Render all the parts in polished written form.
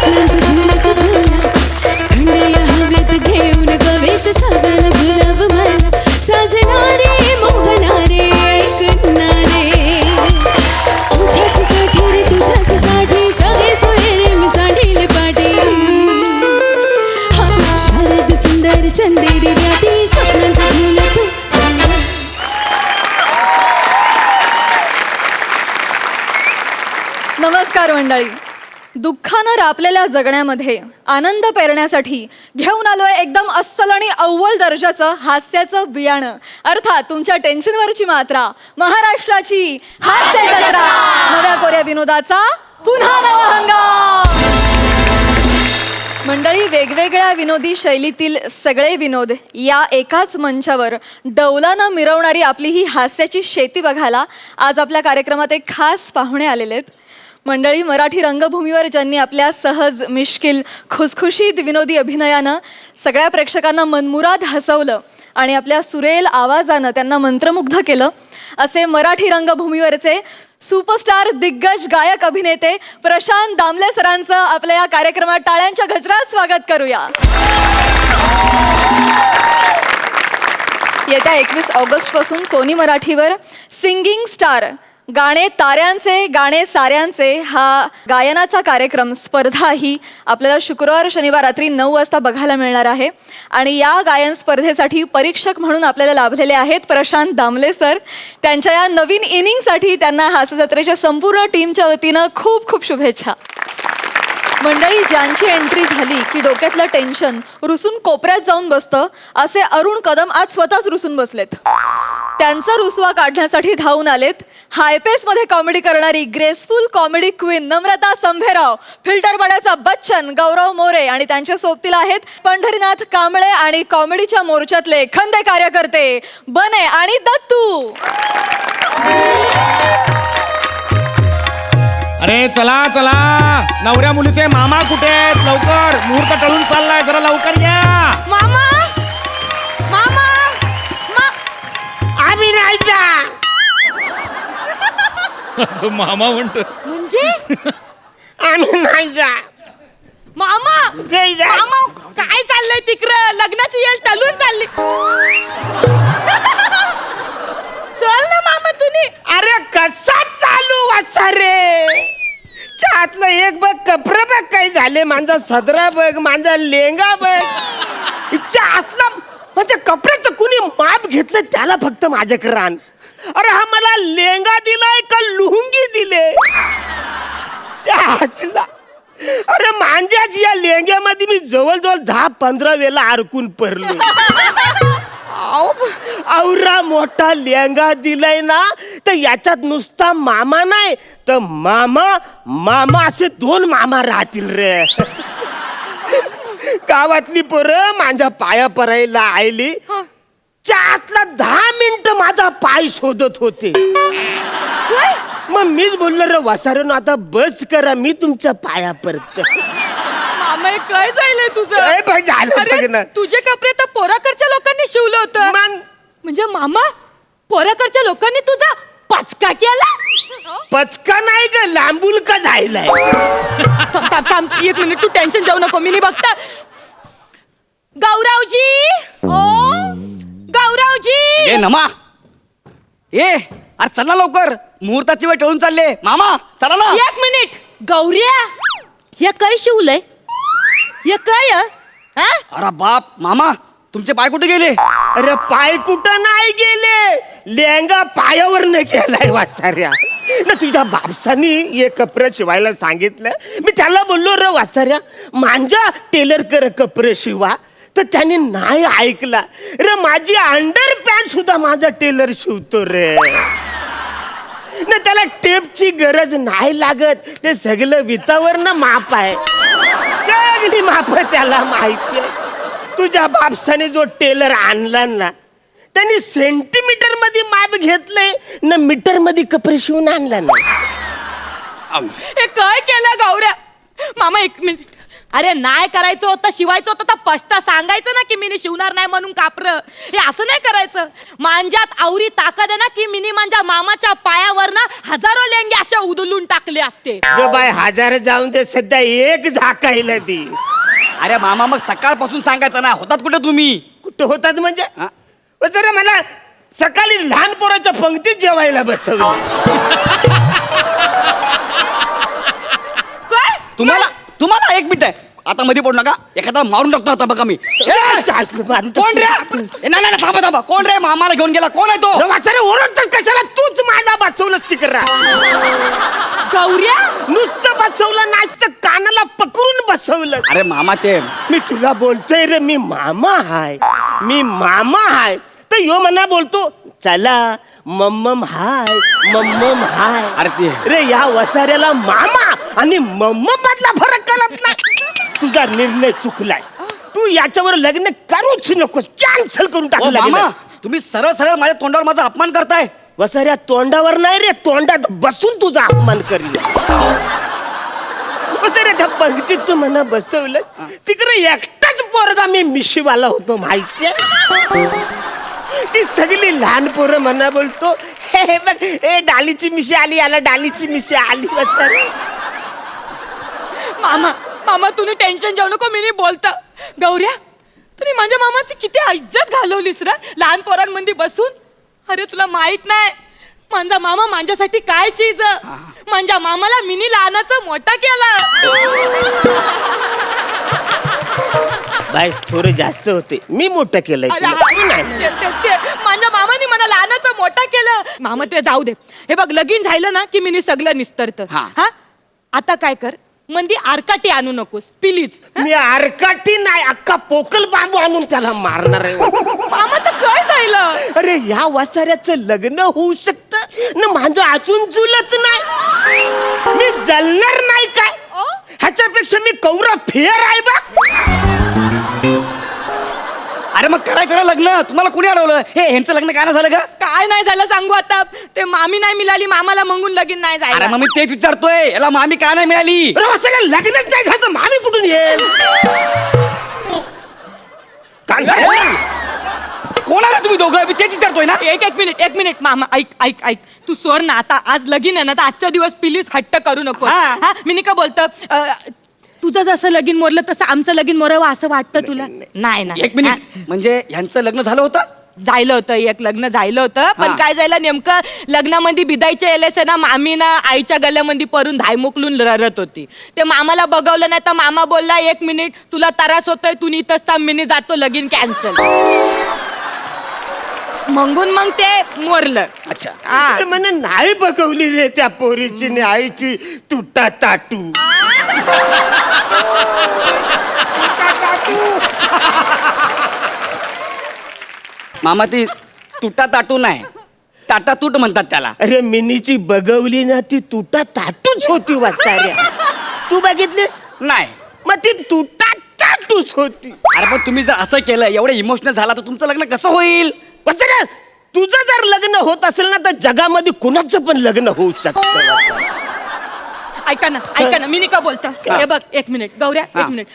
स्वप्नांचं झुलत झुला थंड या हवेत घेऊन कवेत साजन झुलाव मला साजणारे मोहनारे ऐकणारे तुझ्याच साठी रे तुझ्याच साठी सगळे सोय रे मी सांडील पाटी हा शारद सुंदर चंदेरी राती स्वप्नांचं झुलत नमस्कार मंडळी. दुःखानं रापलेल्या जगण्यामध्ये आनंद पेरण्यासाठी घेऊन आलोय एकदम अस्सल आणि अव्वल दर्जाचं हास्याचं बियाणं, अर्थात तुमच्या टेन्शनवरची मात्रा, महाराष्ट्राची हास्य जत्रा. नव्या कोऱ्या विनोदाचा पुन्हा नवा हंगाम. मंडळी, वेगवेगळ्या विनोदी शैलीतील सगळे विनोद या एकाच मंचावर डौलानं मिरवणारी आपली ही हास्याची शेती बघायला आज आपल्या कार्यक्रमात एक खास पाहुणे आलेले आहेत. मंडळी, मराठी रंगभूमीवर ज्यांनी आपल्या सहज मिश्किल खुसखुशीत विनोदी अभिनयानं सगळ्या प्रेक्षकांना मनमुराद हसवलं आणि आपल्या सुरेल आवाजानं त्यांना मंत्रमुग्ध केलं, असे मराठी रंगभूमीवरचे सुपरस्टार दिग्गज गायक अभिनेते प्रशांत दामले सरांचं आपल्या या कार्यक्रमात टाळ्यांच्या गजरात स्वागत करूया. येत्या 21 ऑगस्टपासून सोनी मराठीवर सिंगिंग स्टार, गाणे ताऱ्यांचे गाणे साऱ्यांचे हा गायनाचा कार्यक्रम स्पर्धा ही आपल्याला शुक्रवार शनिवार रात्री 9 वाजता बघायला मिळणार आहे. आणि या गायन स्पर्धेसाठी परीक्षक म्हणून आपल्याला लाभलेले आहेत प्रशांत दामले सर. त्यांच्या या नवीन इनिंगसाठी त्यांना हास्य जत्रेच्या संपूर्ण टीमच्या वतीनं खूप खूप शुभेच्छा. मंडळी, ज्यांची एंट्री झाली की डोक्यातलं टेन्शन रुसून कोपऱ्यात जाऊन बसतं, असे अरुण कदम आज स्वतःच रुसून बसलेत. त्यांचा रुसवा काढण्यासाठी धावून आलेत हायपेसमध्ये कॉमेडी करणारी ग्रेसफुल कॉमेडी क्वीन नम्रता संभेराव, फिल्टर पाण्याचा बच्चन गौरव मोरे आणि त्यांच्या सोबतीला आहेत पंढरीनाथ कांबळे आणि कॉमेडीच्या मोर्चातले खंदे कार्यकर्ते बने आणि दत्तू. अरे चला चला, नवऱ्या मुलीचे मामा कुठे आहेत? लवकर, मुहूर्त टळून चाललाय, जरा लवकर या. मामा मामा आम्ही नाही जा. असं मामा म्हणतो म्हणजे आम्ही नाही जा. मामा नाही जा. मामा काय चाललंय तिकडं? लग्नाची येळ टलून चालली. चल ना मामा तुम्ही. अरे कसा चालू वासा रे? आतलं एक बघ, कपडे बघ काही झाले, माझा सदरा बघ, माझा लेंगा बघ. इच्छा आतला म्हणजे कपड्याचं कुणी माप घेतलं त्याला फक्त माझ्याकडे आण. अरे हा मला लेंगा दिलाय का लुंगी दिले? आसला अरे मांज्याच या लेंग्यामध्ये मी जवळजवळ 10-15 वेळा अडकून पडलो. औरा मोठा लेंगा दिलाय ना, तर याच्यात नुसता मामा नाही तर मामा मामा असे 2 मामा राहतील रे. गावातली पोरं माझ्या पाया परायला आयली. आतला 10 मिनिटं माझा पाय शोधत होते. मग मीच बोललो रे वसारण, आता बस करा, मी तुमच्या पाया पडत. मामा हे काय जाईल तुझं? झालं तुझे कपडे तर पोराकडच्या लोकांनी शिवलं होतं. मग म्हणजे मामा पोराकडच्या लोकांनी तुझा पचका केला? पचका नाही ग, लांबूल का जायलाय. थांब 1 मिनिट, तू टेन्शन जाऊ नको, मी नाही बघता. गौरवजी, ओ गौरवजी. ए नमा, अरे चल ना लवकर, मुहूर्ताची वेळ टळून चालले. मामा चला ना. 1 मिनिट. गौऱ्या, हे काय शिवलंय? हे काय? अरे बाप, मामा तुमचे पाय कुठे गेले? अरे पाय कुठं नाही गेले, लेंगा पायावर न गेलाय वासाऱ्या. ना तुझ्या बापसानी हे कपडे शिवायला सांगितलं. मी त्याला बोललो रे वासाऱ्या, माझ्या टेलर कर कपडे शिवा, तर त्याने नाही ऐकला रे. माझी अंडर पॅन्ट सुद्धा माझा टेलर शिवतो रे. ना त्याला टेपची गरज नाही लागत, ते सगळं वितावर ना माप आहे, सगळी माप त्याला माहिती आहे. तुझ्या बापसाने जो टेलर आणला ना, त्यांनी सेंटीमीटर मध्ये माप घेतलंय ना, मीटर मध्ये कपडे शिवून आणला ना. हे काय केलं गौऱ्या? मामा 1 मिनिट. अरे नाही करायचं होतं, शिवायचं होतं तर स्पष्ट सांगायचं ना की मी शिवणार नाही म्हणून कापर. हे असं नाही करायचं. मांज्यात आवरी ताकद आहे ना की मिनी माझ्या मामाच्या पायावर ना हजारो लेंगे अशा उधळून टाकले असते. ग बाय, हजार जाऊन दे, सध्या एक झाकायला ती. अरे मामा मग सकाळपासून सांगायचं ना, होतात कुठे तुम्ही? कुठं होतात म्हणजे? हा? जरा मला सकाळी लहान पोराच्या पंक्तीत जेवायला बसवलं. काय? तुम्हाला एक मिनिट आहे, आता मध्ये पडू नका, एखादा मारून टाकतो आता बघा मी. कोण रे? नाही थांबा, कोण रे? मामाला घेऊन गेला, कोण आहे तो? ओरडतच कशाला? तूच माझा बसवलं तिकडे. गौऱ्या नुसतं बसवलं नाचतं, कानाला पकडून बसवलं. अरे मामा ते मी तुला बोलतोय रे, मी मामा हाय तर यो मना बोलतो चला मम्मम हाय. अरे ते रे या वसाऱ्याला मामा आणि मम्मम मधला फरक कळत नाही. तुझा निर्णय चुकलाय. तू याच्यावर लग्न करूच नकोस, कॅन्सल करून ओ टाकलं मामा, लग्न. तुम्ही सरळ सरळ माझ्या तोंडावर माझा अपमान करताय. वसाऱ्या तोंडावर नाही रे, तोंडात बसून तुझा अपमान करील. वसाऱ्या त्या पंक्तीत तू मला बसवलं, तिकडे एकटाच पोरगा मी मिशीवाला होतो माहितीये. ती सगळी लहान पोरं म्हणा बोलतो, हे बघ ए डालीची मिशी आली, याला डालीची मिशी आली. वसाऱ्या मामा तुम्ही टेन्शन घेऊ नको, मी नाही बोलता. गौऱ्या तुम्ही माझ्या मामाची किती इज्जत घालवलीस रा लहान पोरांमध्ये बसून. अरे तुला माहित नाही माझा मामा माझ्यासाठी काय चीज. माझ्या मामाला मिनी लहानाचा मोठा केला. बाय थोडं जास्त होते, मी मोठं केलंय अरे तुला. तू नाही. ते माझ्या मामाने मला लहानाचा मोठा केलं. मामा ते जाऊ दे. हे बघ लगीन झालं ना की मिनी सगळं निस्तरत. हा. हा आता काय कर, मंदी आरकाटी आणू नकोस प्लीज. मी आरकाठी नाही, अख्खा पोकल बांबू आणून त्याला मारणार आहे. मामा तर काय झालं? अरे या वासाऱ्याचं लग्न होऊ शकतं ना, माझं अजून जुलत नाही. मी जलणार नाही काय? ह्याच्यापेक्षा मी कौरा फेर आहे बघ. अरे मग करायचं ना लग्न, तुम्हाला कुणी अडवलं? हे ह्यांचं लग्न काय नाही झालं का? काय नाही झालं सांगू आता. ते मामी नाही मिळाली, मामाला मंगून लगीन नाही अरे झालं. मग मी तेच विचारतोय, याला मामी काय नाही मिळाली? अरे वासाऱ्या लग्नच नाही झालं तर मामी कुठून येईल? कोण आहे रे तुम्ही दोघं? मी तेच विचारतोय ना. एक मिनिट मामा ऐक तू सोर ना आता. आज लगीन आहे ना, तर आजच्या दिवस प्लीज हट्ट करू नको. हा. हा मी नाही का बोलतं, तुझं जसं लगीन मोरलं तसं आमचं लगीन मोरावं असं वाटतं तुला? नाही ना. एक मिनिट, म्हणजे ह्यांचं लग्न झालं होतं? जायलं होतं, एक लग्न जायलं होतं. पण हा. काय झालं नेमकं लग्नामध्ये बिदायच्या एलेस ना मामी ना आईच्या गल्ल्यामध्ये परून धायमुकलून रडत होती. ते मामाला बघवलं नाही तर मामा बोलला 1 मिनिट तुला त्रास होतोय, तू इथंच थांब, मी जातो, लगीन कॅन्सल. मग ते मोरलं. अच्छा. हा. ते म्हणे नाही बघवली रे त्या पोरीची ने आईची तुटा ताटू. मामा ती तुटा ताटू नाही, टाटा तूट म्हणतात त्याला. अरे मिनीची बघवली ना, ती तुटा ताटूच होती वाचाऱ्या. तू बघितलीस? नाही. मग ती तुटा ताटूच होती. अरे पण तुम्ही जर असं केलं, एवढं इमोशनल झाला, तर तुमचं लग्न कसं होईल? वाचाऱ्या तुझं जर लग्न होत असेल ना, तर जगामध्ये कुणाचं पण लग्न होऊ शकतं. वाचाऱ्या. ऐका ना मी नाही का बोलतो. हे बघ 1 मिनिट गौऱ्या, हा. 1 मिनिट.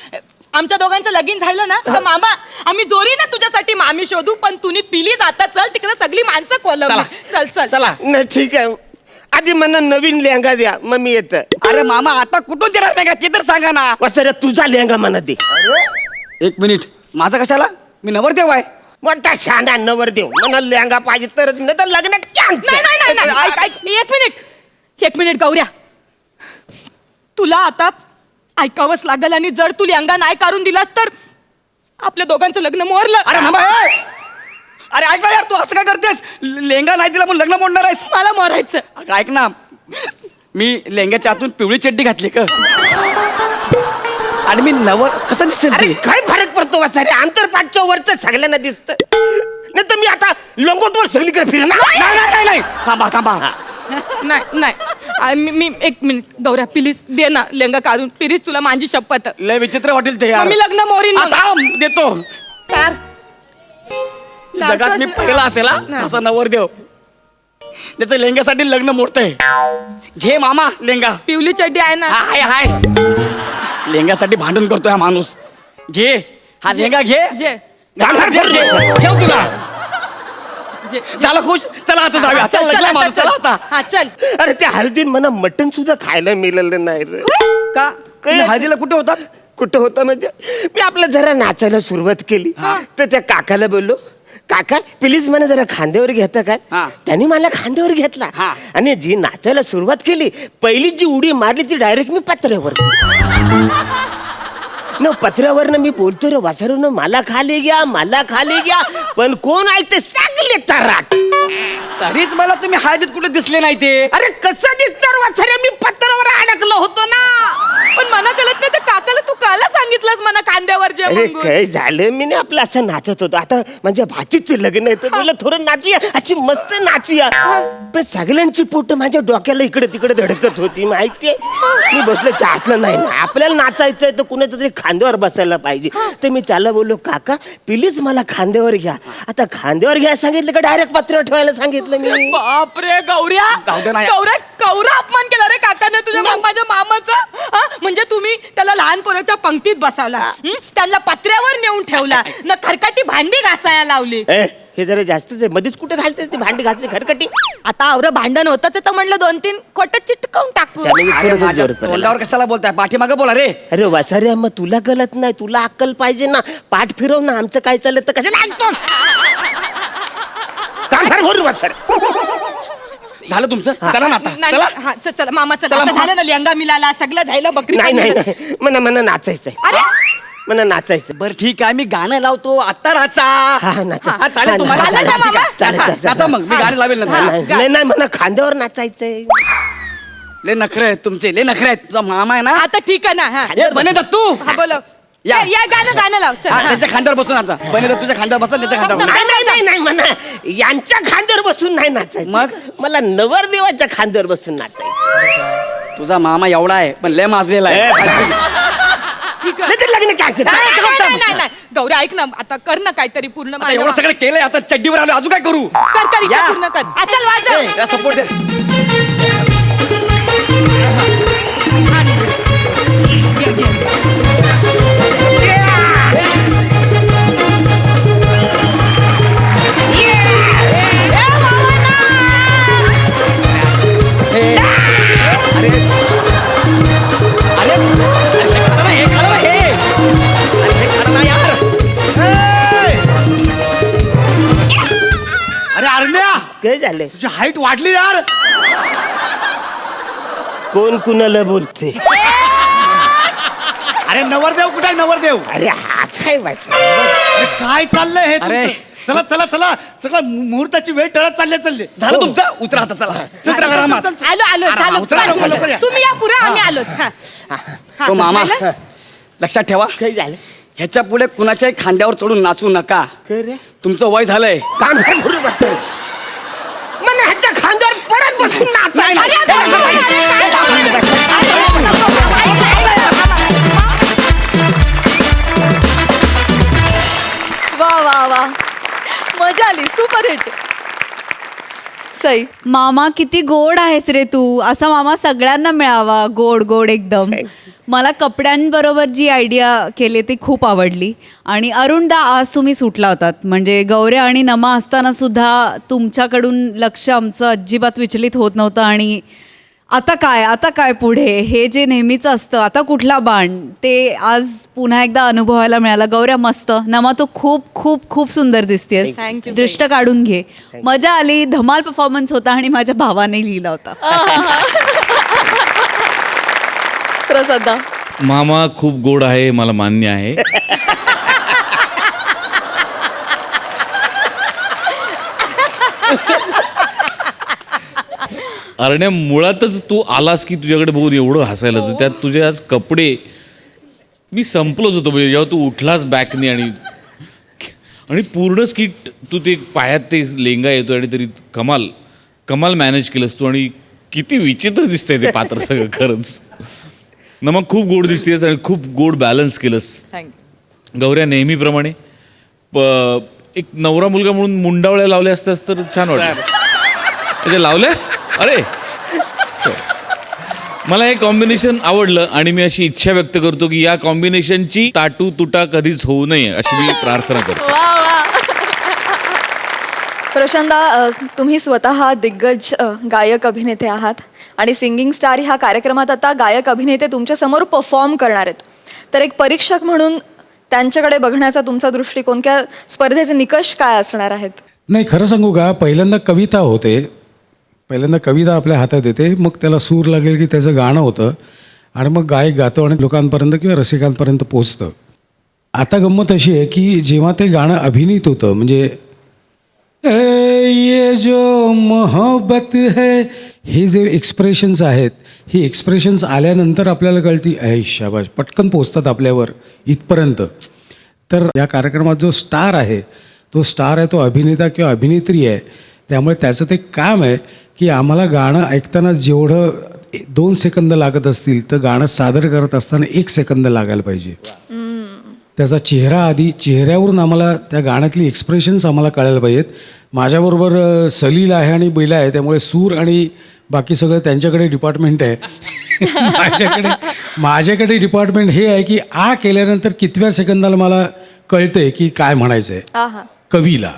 आमच्या दोघांचं लगीन झालं ना तर मामा आम्ही जोरी ना तुझ्यासाठी मामी शोधू, पण तुम्ही पिली जाता. चल तिकडे सगळी माणसं कोलम. चला. नाही ठीक आहे, आधी मला नवीन लेहंगा द्या, मग मी येत. अरे मामा आता कुठून देणार नाही का, ते तर सांगा ना. वाचाऱ्या तुझा लेहंगा मला दे. 1 मिनिट, माझा कशाला? मी नवरदेव आहे. मोठा शांदा नवर देव मला लेहंगा पाहिजे तर, नाही तर लग्न कॅन्सल. नाही ऐक 1 मिनिट गौऱ्या, तुला आता ऐकावंच लागल. आणि जर तू लेहंगा नाही काढून दिलास तर आपल्या दोघांचं लग्न मोरलं. अरे थांबा, ए! अरे ऐक ना यार, तू असं काय करतेस? लेंगा नाही दिला म्हणून लग्न मोडणार आहेस? मला मोरायचं. अगं, ऐक ना, मी लेंग्याच्या आतून पिवळी चड्डी घातली का, आणि मी नवर कसं दिसेल अरे ते? काय फरक पडतो वाचाऱ्या, आंतरपाठच्या वरच सगळ्यांना दिसत. नाही तर मी आता लंगोटवर सगळीकडे फिरणार. नाही, थांबा. नाही मी 1 मिनिट गौऱ्या प्लीज दे ना लेहंगा काढून प्लीज, तुला माझी शपथ. लय विचित्र वाटेल ते यार. मी लग्न मोरीन मग. आता देतो. तर जगात मी पहिला असेल हा, असा नवरदेव त्याचं लेंग्यासाठी लग्न मोडतंय. घे मामा लेंगा. पिवली चड्डी आहे ना. हाय लेंग्यासाठी भांडण करतोय हा माणूस. घे हा लेंगा घे. जे ठेव तुला. जे झालं खुश. चला आता जाऊया. चल लग्न माझं. चला आता. हा चल. अरे त्या हळदीन मला मटण सुद्धा खायला मिळालं नाही रे. का तुम्ही हळदीला कुठे होतात? कुठं होतं म्हणजे मी आपलं जरा नाचायला सुरुवात केली तर त्या काकाला बोललो, काका प्लीज मला जरा खांद्यावर घेता काय. हा. त्यांनी मला खांद्यावर घेतला हा. आणि जी नाचायला सुरुवात केली पहिली जी उडी मारली ती डायरेक्ट मी पत्र्यावर न पत्र्यावरनं मी बोलतो रे वासरून मला खाली घ्या पण कोण ऐकते सगळे तराट. तरीच मला तुम्ही हळदीत कुठे दिसले नाही ते. अरे कसं दिसणार वासरे मी पत्र्यावर अडकलो होतो ना. पण मला कळत नाही, त्या काकाला तू काला सांगितलंस मला कांद्यावर जे अरे मंगून? काय झालं मी ना आपलं असं नाचत होतो. आता माझ्या भाचीचं लग्न आहे तर बोला थोडं नाचूया अशी मस्त नाचूया. पण सगळ्यांची पोट माझ्या डोक्याला इकडे तिकडे धडकत होती माहितीये. मी बसलो चाचलं नाही ना आपल्याला नाचायचंय तर कुणाच्या तरी खांद्यावर बसायला पाहिजे. तर मी त्याला बोललो काका प्लीज मला खांद्यावर घ्या. आता खांद्यावर घ्या सांगितलं का डायरेक्ट पत्र्यावर ठेवायला सांगितलं मी. बापरे गौऱ्या, जाऊ दे ना. गौऱ्या कवरा अपमान केला रे काकाने तुझ्या माझ्या मामाचा. हा? म्हणजे तुम्ही त्याला लहान पोराच्या पंक्तीत बसवला, त्याला पत्र्यावर नेऊन ठेवला न खरकटी भांडी घासायला लावली. हे जरा जास्तच आहे. मध्येच कुठे घालते ती भांडी घातली खरकटी. आता आवरं भांडण होतं तर म्हणलं 2-3 खोट चिटकवून टाकू. त्याने अरे थोडं माझ्या जोर करायला. तोंडावर कशाला बोलताय? पाठीमागे बोला रे. अरे वासाऱ्या मग तुला कळत नाही, तुला अक्कल पाहिजे ना. पाठ फिरव ना. आमचं काय चाललं तर कशाला ऐकतो काय भरून वासर. झालं तुमचं. चला ना आता. नाही, चला. हा, चला मामा चला. चला, आता मामा. झालं ना लेंगा मिळाला सगळं झालं बकरी नाही पण नाही झालं. नाही मला नाचायचंय. अरे मला नाचायचं. बरं ठीक आहे मी गाणं लावतो आता नाचा. हा नाचा. हा, चालेल तुम्हाला. हा, चालेल ना, मामा? चालेल, चालेल, चालेल. नाचा मग मी गाणं लावेल ना. नाही नाही मला खांद्यावर नाचायचंय. ले नखरे आहेत तुमचे. ले नखरे आहेत. तुझा मामा आहे ना. आता ठीक आहे ना. हा ए, बने दत्तू. हा, बोलो या. या गाणं लाव चल. हा, हा. त्याच्या खांद्यावर बसून नाचा. बने दत्तूच्या खांद्यावर बसा. त्याच्या खांद्यावर बसा. नाही नाही नाही नाही म्हणा यांच्या खांद्यावर बसून नाही नाचायचं. मग? मला नवरदेवाच्या खांद्यावर बसून नाचायचं. तुझा मामा एवढा आहे पण लय माजलेला आहे. ठीक आहे. नाही तर लग्न कॅन्सल. नाही गौरी ऐक ना आता कर ना काहीतरी पूर्ण आता एवढं सगळं केलंय आता चड्डीवर आलो अजून काय करू. कर इच्छा या. पूर्ण कर. हा, चल वाजव. सपोर्ट दे. अरे अरे हे खालं ना हे. अरे हे खालं ना यार. अरे अरण्या काय झालंय? तुझी हाईट वाढली यार. कोण कुणाला बोलते? अरे नवरदेव कुठे आहे नवरदेव? अरे हा काय वाचा. अरे काय चाललंय हे अरे. तुमचं? चला चला चला सगळं मुहूर्ताची वेळ टळत चालले. झालं तुमचं. उतरा आता चला. उतरा आरामात. आलो आराम, झालं. उचला, बस, लवकर, लवकर या. तुम्ही या पुढे आम्ही आलोच. हा. हा, तो मामा झालं? लक्षात ठेवा काय झालं? ह्याच्या पुढे कुणाच्याही खांद्यावर चढून नाचू नका. काय रे? तुमचं वय झालंय. काम काय भरू वासर. मला ह्याच्या खांद्यावर परत बसून नाचायला. अरे, अरे, अरे, वा वा वा मजा आली. Super hit. सई मामा किती गोड आहेस रे तू. असा मामा सगळ्यांना मिळावा. गोड गोड एकदम. मला कपड्यांबरोबर जी आयडिया केली ती खूप आवडली. आणि अरुणदा आज तुम्ही सुटला होतात म्हणजे गौऱ्या आणि नमा असताना सुद्धा तुमच्याकडून लक्ष आमचं अजिबात विचलित होत नव्हतं. आणि आता काय पुढे हे जे नेहमीचं असतं आता कुठला बाण ते आज पुन्हा एकदा अनुभवायला मिळाला. गौऱ्या मस्त. नमा तू खूप खूप खूप सुंदर दिसतेस. Thank you, दृष्ट काढून घे. मजा आली. धमाल परफॉर्मन्स होता आणि माझ्या भावाने लिहिला होता. प्रसादा मामा खूप गोड आहे मला मान्य आहे. अरण्या मुळातच तू आलास की तुझ्याकडे बघून एवढं हसायला तर त्यात तुझे आज कपडे मी संपलोच होतो म्हणजे जेव्हा तू उठलास बॅकने आणि पूर्ण स्किट तू ते पायात ते लेंगा येतो आणि तरी कमाल कमाल मॅनेज केलंस तू. आणि किती विचित्र दिसतंय ते पात्र सगळं खरंच. ना मग खूप गोड दिसतेस आणि खूप गोड बॅलन्स केलंस. गौऱ्या नेहमीप्रमाणे एक नवरा मुलगा म्हणून मुंडावळ्या लावल्या असत्यास तर छान वाटलं. म्हणजे लावल्यास. अरे मला हे कॉम्बिनेशन आवडलं आणि मी अशी इच्छा व्यक्त करतो की या कॉम्बिनेशनची ताटू तुटा कधीच होऊ नये अशी मी प्रार्थना करतो. प्रशांतदा, तुम्ही स्वतः दिग्गज गायक अभिनेते आहात आणि सिंगिंग स्टार ह्या कार्यक्रमात आता गायक अभिनेते तुमच्या समोर परफॉर्म करणार आहेत. तर एक परीक्षक म्हणून त्यांच्याकडे बघण्याचा तुमचा दृष्टिकोन किंवा स्पर्धेचे निकष काय असणार आहेत? नाही, खरं सांगू का, पहिल्यांदा कविता होते, पहिल्यांदा कविता आपल्या हातात येते, मग त्याला सूर लागेल की त्याचं गाणं होतं आणि मग गायक गातो आणि लोकांपर्यंत किंवा रसिकांपर्यंत पोचतं. आता गंमत अशी आहे की जेव्हा ते गाणं अभिनीत होतं, म्हणजे ये जो मोहब्बत है, हे जे एक्सप्रेशन्स आहेत, ही एक्सप्रेशन्स आल्यानंतर आपल्याला कळती शाबाश, पटकन पोचतात आपल्यावर इथपर्यंत. तर या कार्यक्रमात जो स्टार आहे तो स्टार आहे, तो अभिनेता किंवा अभिनेत्री आहे. त्यामुळे त्याचं ते काम आहे की आम्हाला गाणं ऐकताना जेवढं 2 सेकंद लागत असतील तर गाणं सादर करत असताना 1 सेकंद लागायला पाहिजे. त्याचा चेहरा आधी, चेहऱ्यावरून आम्हाला त्या गाण्यातली एक्सप्रेशन्स आम्हाला कळायला पाहिजेत. माझ्याबरोबर सलील आहे आणि बैला आहे, त्यामुळे सूर आणि बाकी सगळं त्यांच्याकडे डिपार्टमेंट आहे. माझ्याकडे डिपार्टमेंट हे आहे की आ केल्यानंतर कितव्या सेकंदाला मला कळतंय की काय म्हणायचं आहे कवीला.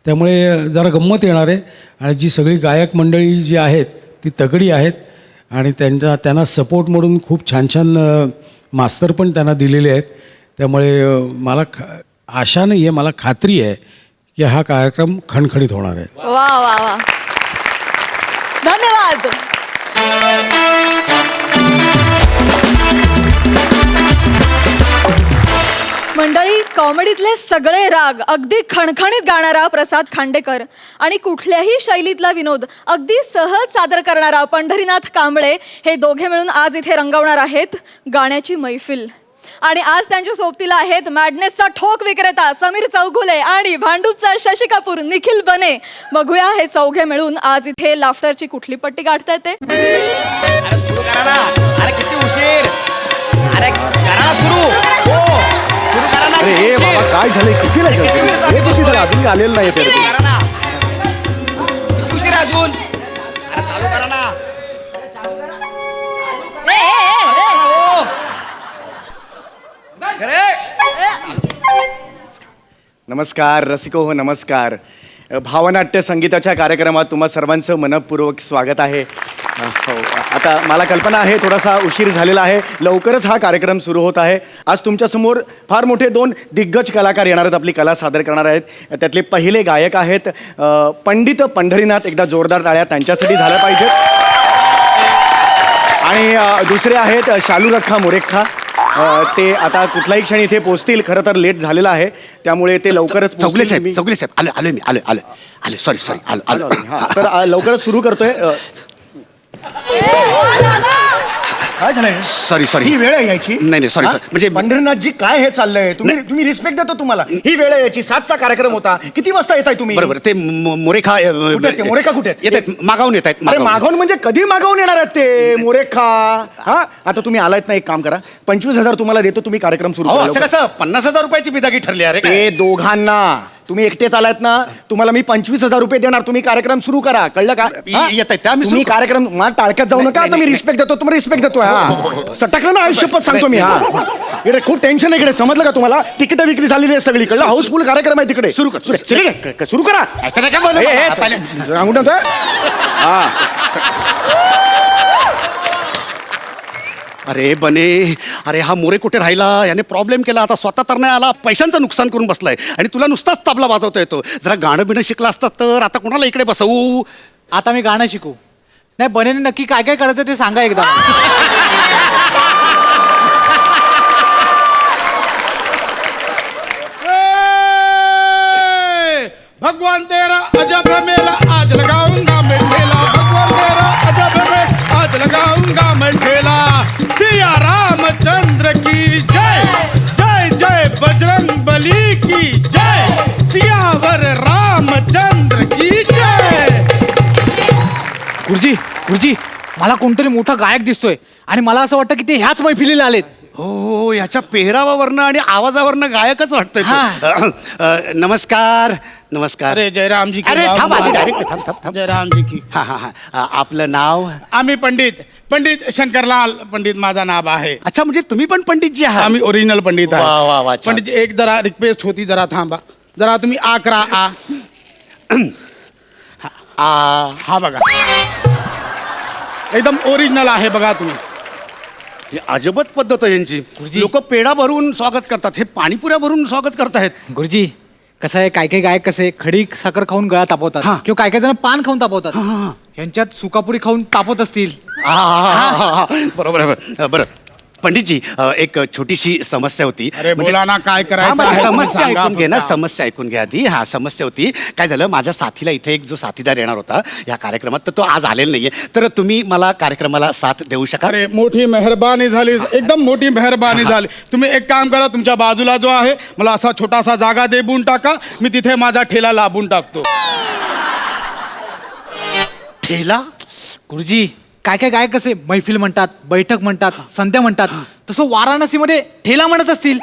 त्यामुळे जरा गंमत येणार आहे आणि जी सगळी गायक मंडळी जी आहेत ती तगडी आहेत आणि त्यांना सपोर्ट म्हणून खूप छान छान मास्तर पण त्यांना दिलेले आहेत. त्यामुळे मला आशा नाही आहे, मला खात्री आहे की हा कार्यक्रम खणखणीत होणार आहे. वा वा वा, धन्यवाद. मंडळी, कॉमेडीतले सगळे राग अगदी खणखणीत गाणारा प्रसाद खांडेकर आणि कुठल्याही शैलीतला विनोद अगदी सहज सादर करणारा पंढरीनाथ कांबळे हे दोघे मिळून आज इथे रंगवणार आहेत गाण्याची मैफिल. आणि आज त्यांच्या सोबतीला आहेत मॅडनेसचा ठोक विक्रेता समीर चौगुले आणि भांडूपचा शशी कपूर निखिल बने. बघूया हे चौघे मिळून आज इथे लाफ्टरची कुठली पट्टी गाठता येते. अरे सुरू करा ना, अरे किती उशीर, अरे करा ना सुरू, हो सुरू करा ना. अरे ए बाबा, काय झालंय? किती झालं? अजून आलेलं नाही. सुरू करा ना, किती उशीर अजून, अरे चालू करा ना. नमस्कार रसिको हो, नमस्कार. भावनाट्य संगीताच्या कार्यक्रमात तुम्हा सर्वांचं मनपूर्वक स्वागत आहे. हो, आता मला कल्पना आहे थोडासा उशीर झालेला आहे, लवकरच हा कार्यक्रम सुरू होत आहे. आज तुमच्यासमोर फार मोठे 2 दिग्गज कलाकार येणार आहेत, आपली कला सादर करणार आहेत. त्यातले पहिले गायक आहेत पंडित पंढरीनाथ. एकदा जोरदार टाळ्या त्यांच्यासाठी झाल्या पाहिजेत. आणि दुसरे आहेत शालू मोरेखा. ते आता कुठल्याही क्षणी इथे पोहोचतील. खरं तर लेट झालेला आहे, त्यामुळे ते लवकरच चौगुले साहेब आले सॉरी आलो. तर लवकरच सुरू करतोय. काय झालंय? सॉरी ही वेळ आहे यायची. नाही सॉरी म्हणजे पंढरीनाथजी, काय हे चाललंय? तुम्ही रिस्पेक्ट देतो तुम्हाला. ही वेळ आहे याची. 7चा कार्यक्रम होता. किती वाजता येताय तुम्ही? बरोबर. ते मोरेखा मोरेखा कुठे आहेत? येतात, मागावून येत आहेत. अरे मागवून म्हणजे कधी मागवून येणार आहेत ते मोरेखा? हा, आता तुम्ही आलायत ना, एक काम करा, 25,000 तुम्हाला देतो, तुम्ही कार्यक्रम सुरू करा. असं कसं? 50,000 रुपयाची बिदागी ठरली. अरे ते दोघांना, तुम्ही एकटेच आलात ना, तुम्हाला मी 25,000 रुपये देणार, तुम्ही कार्यक्रम सुरू करा. कळलं का? येत आहेत त्या तुम्ही कार्यक्रम मला टाळक्यात जाऊ नका. आता मी रिस्पेक्ट देतो, तुम्हाला रिस्पेक्ट देतोय. हा, सटकलं ना आयुष्यपत सांगतो मी. हा, इकडे खूप टेन्शन आहे इकडे, समजलं का तुम्हाला? तिकीट विक्री झालेली आहे सगळी. कळलं? हाऊसफुल कार्यक्रम आहे तिकडे. सुरू करा. सांगून टाकतोय. हा, अरे बने, अरे हा मोरे कुठे राहिला? याने प्रॉब्लेम केला. आता स्वतः तर नाही आला, पैशांचं नुकसान करून बसलाय आणि तुला नुसताच तबला वाजवता येतो. जरा गाणं बिणं शिकला असतात तर. आता कोणाला इकडे बसवू? आता मी गाणं शिकू? नाही, बनेने नक्की काय काय करायचं ते सांगा एकदा. भगवान तेरा अजब है मेला, आज लगाऊंगा मैं ठेला. भगवान तेरा अजब है मैं आज लगाऊंगा मैं ठेला. सिया रामचंद्र की जय, जय जय बजरंग बली की जय, सियावर रामचंद्र की जय. गुरुजी, मला कोणतरी मोठा गायक दिसतोय आणि मला असं वाटतं की ते ह्याच मैफिलीला आलेत. हो याच्या पेहरावावरनं आणि आवाजावरनं गायकच वाटतोय तो. नमस्कार नमस्कार. अरे जयरामजी की अरे बाब, थांब आधी बाब. डायरेक्ट थांब थांब थांब. जयरामजी की. हा आपलं नाव. आम्ही पंडित शंकरलाल पंडित माझा नाव आहे. अच्छा म्हणजे तुम्ही पण पंडितजी आहात. आम्ही ओरिजिनल पंडित वा, वा, वा, आहे. छान. पंडित एक जरा रिक्वेस्ट होती, जरा थांबा. जरा तुम्ही आ करा. हा बघा एकदम ओरिजिनल आहे बघा तुम्ही. ही अजबच पद्धत आहे यांची. लोक पेढा भरून स्वागत करतात, हे पाणीपुऱ्या भरून स्वागत करतायत. गुरुजी कसं आहे, काय काय गायक कसे खडी साखर खाऊन गळा तापवतात हा. किंवा काय काय जण पान खाऊन तापवतात. यांच्यात सुकापुरी खाऊन तापवत असतील. बरोबर आहे. बरं पंडितजी एक छोटीशी समस्या होती. अरे बोला ना, काय करायचं हा, मला आहे? समस्या सांगा ऐकून घे ना, फक्त. समस्या ऐकून घ्या आधी. हा समस्या होती, काय झालं माझ्या साथीला इथे एक जो साथीदार येणार होता या कार्यक्रमात, तर तो आज आलेला नाहीये. तर तुम्ही मला कार्यक्रमाला साथ देऊ शकाल? अरे मोठी मेहरबानी झाली, एकदम मोठी मेहरबानी झाली. तुम्ही एक काम करा, तुमच्या बाजूला जो आहे मला असा छोटासा जागा देऊन टाका, मी तिथे माझा ठेला लावून टाकतो. ठेला? गुरुजी काय काय गायक कसे मैफिल म्हणतात, बैठक म्हणतात, संध्या म्हणतात, तसं वाराणसीमध्ये ठेला म्हणत असतील.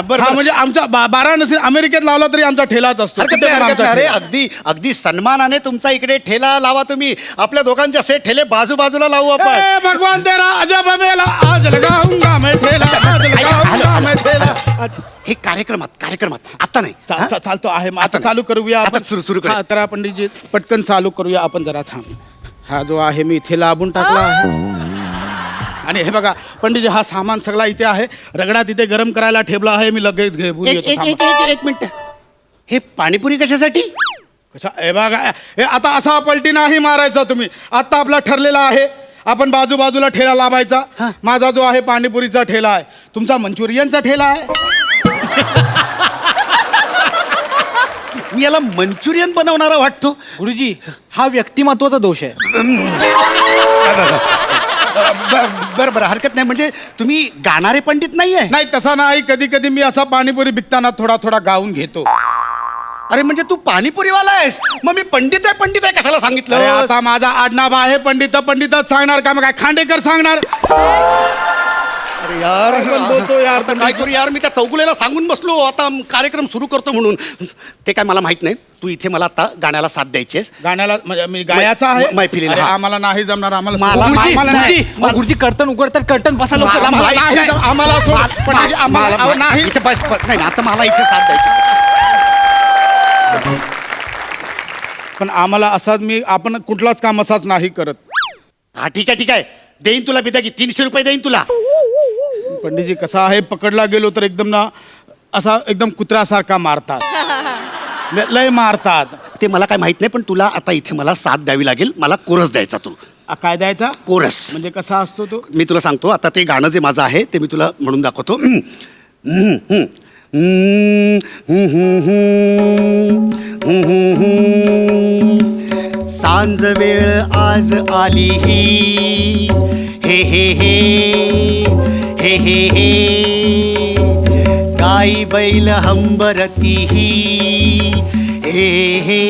बरं हा म्हणजे आमचा वाराणसी अमेरिकेत लावला तरी आमचा ठेलाच असतो. हरकत तिथे नाही, पण हरकत आमचा नाही. अरे ठेला. अगदी अगदी सन्मानाने तुमचा इकडे ठेला लावा तुम्ही. आपल्या दोघांचे असे ठेले बाजूबाजूला लावू आपण. ए भगवान तेरा अजब है मेला, आज लगाऊंगा मैं ठेला, आज लगाऊंगा मैं ठेला. हे कार्यक्रमात आता नाही. चालतो आहे मग आता आता चालू करूया आता आपण. सुरू करूया. हा, करा पंडितजी, पटकन चालू करूया आपण. जरा थांब. हा जो आहे मी इथे लावून टाकला आहे. आणि हे बघा पंडितजी, हा सामान सगळा इथे आहे. रगडा तिथे गरम करायला ठेवला आहे, मी लगेच घेऊन एक येतो. एक एक थांबा. एक एक मिनिट. हे पाणीपुरी कशासाठी? कशा हे बघा, हे आता असा पलटी नाही मारायचा तुम्ही. आता आपला ठरलेला आहे, आपण बाजूबाजूला ठेला लावायचा. माझा जो आहे पाणीपुरीचा ठेला आहे, तुमचा मंचुरियनचा ठेला आहे. मी याला मंचुरियन बनवणारा वाटतो. गुरुजी हा व्यक्तिमत्वाचा दोष आहे. बरं हरकत नाही. म्हणजे तुम्ही गाणारे पंडित नाहीये? नाही तसा नाही, कधी कधी मी असा पाणीपुरी विकताना थोडा थोडा गाऊन घेतो. अरे म्हणजे तू पाणीपुरीवाला आहेस, मग मी पंडित आहे कशाला अरे सांगितलं? आता माझा आडनाव आहे पंडितच सांगणार का, मग काय खांडेकर सांगणार? अरे यार पण बोलतो यार, आता काय करू यार, मी त्या चौगुलेला सांगून बसलो आता कार्यक्रम सुरू करतो म्हणून. ते काय मला माहित नाही. तू इथे मला आता गाण्याला साथ द्यायची आहेस. गाण्याला म्हणजे मी गायाचा आहे. मैफिलीला, अरे हा. आम्हाला नाही जमणार, आम्हाला मला- सोड. मला नाही. गुरुजी कर्तन उघडतात, कर्तन बसा लवकर. मला आम्हाला नाही जम- आम्हाला सोड. पंडितजी, आम्हाला अहो, नाही. इथे बस नाही आता मला इथे साथ द्यायची. पण आम्हाला असाच आपण कुठलाच काम असाच नाही करत. हा ठीक आहे देईन तुला बिदागी 300 रुपये देईन तुला. पंडितजी कसं आहे, पकडला गेलो तर एकदम ना असा एकदम कुत्र्यासारखा मारतात. लय मारतात. ते मला काय माहित नाही, पण तुला आता इथे मला साथ द्यावी लागेल. मला कोरस द्यायचा तू. काय द्यायचा? कोरस म्हणजे कसा असतो तो? मी तुला सांगतो आता. ते गाणं जे माझं आहे ते मी तुला म्हणून दाखवतो. सांज वेळ आज आली ही, हे हे हे हे हे हे, गाई बैल हंबरती ही, हे हे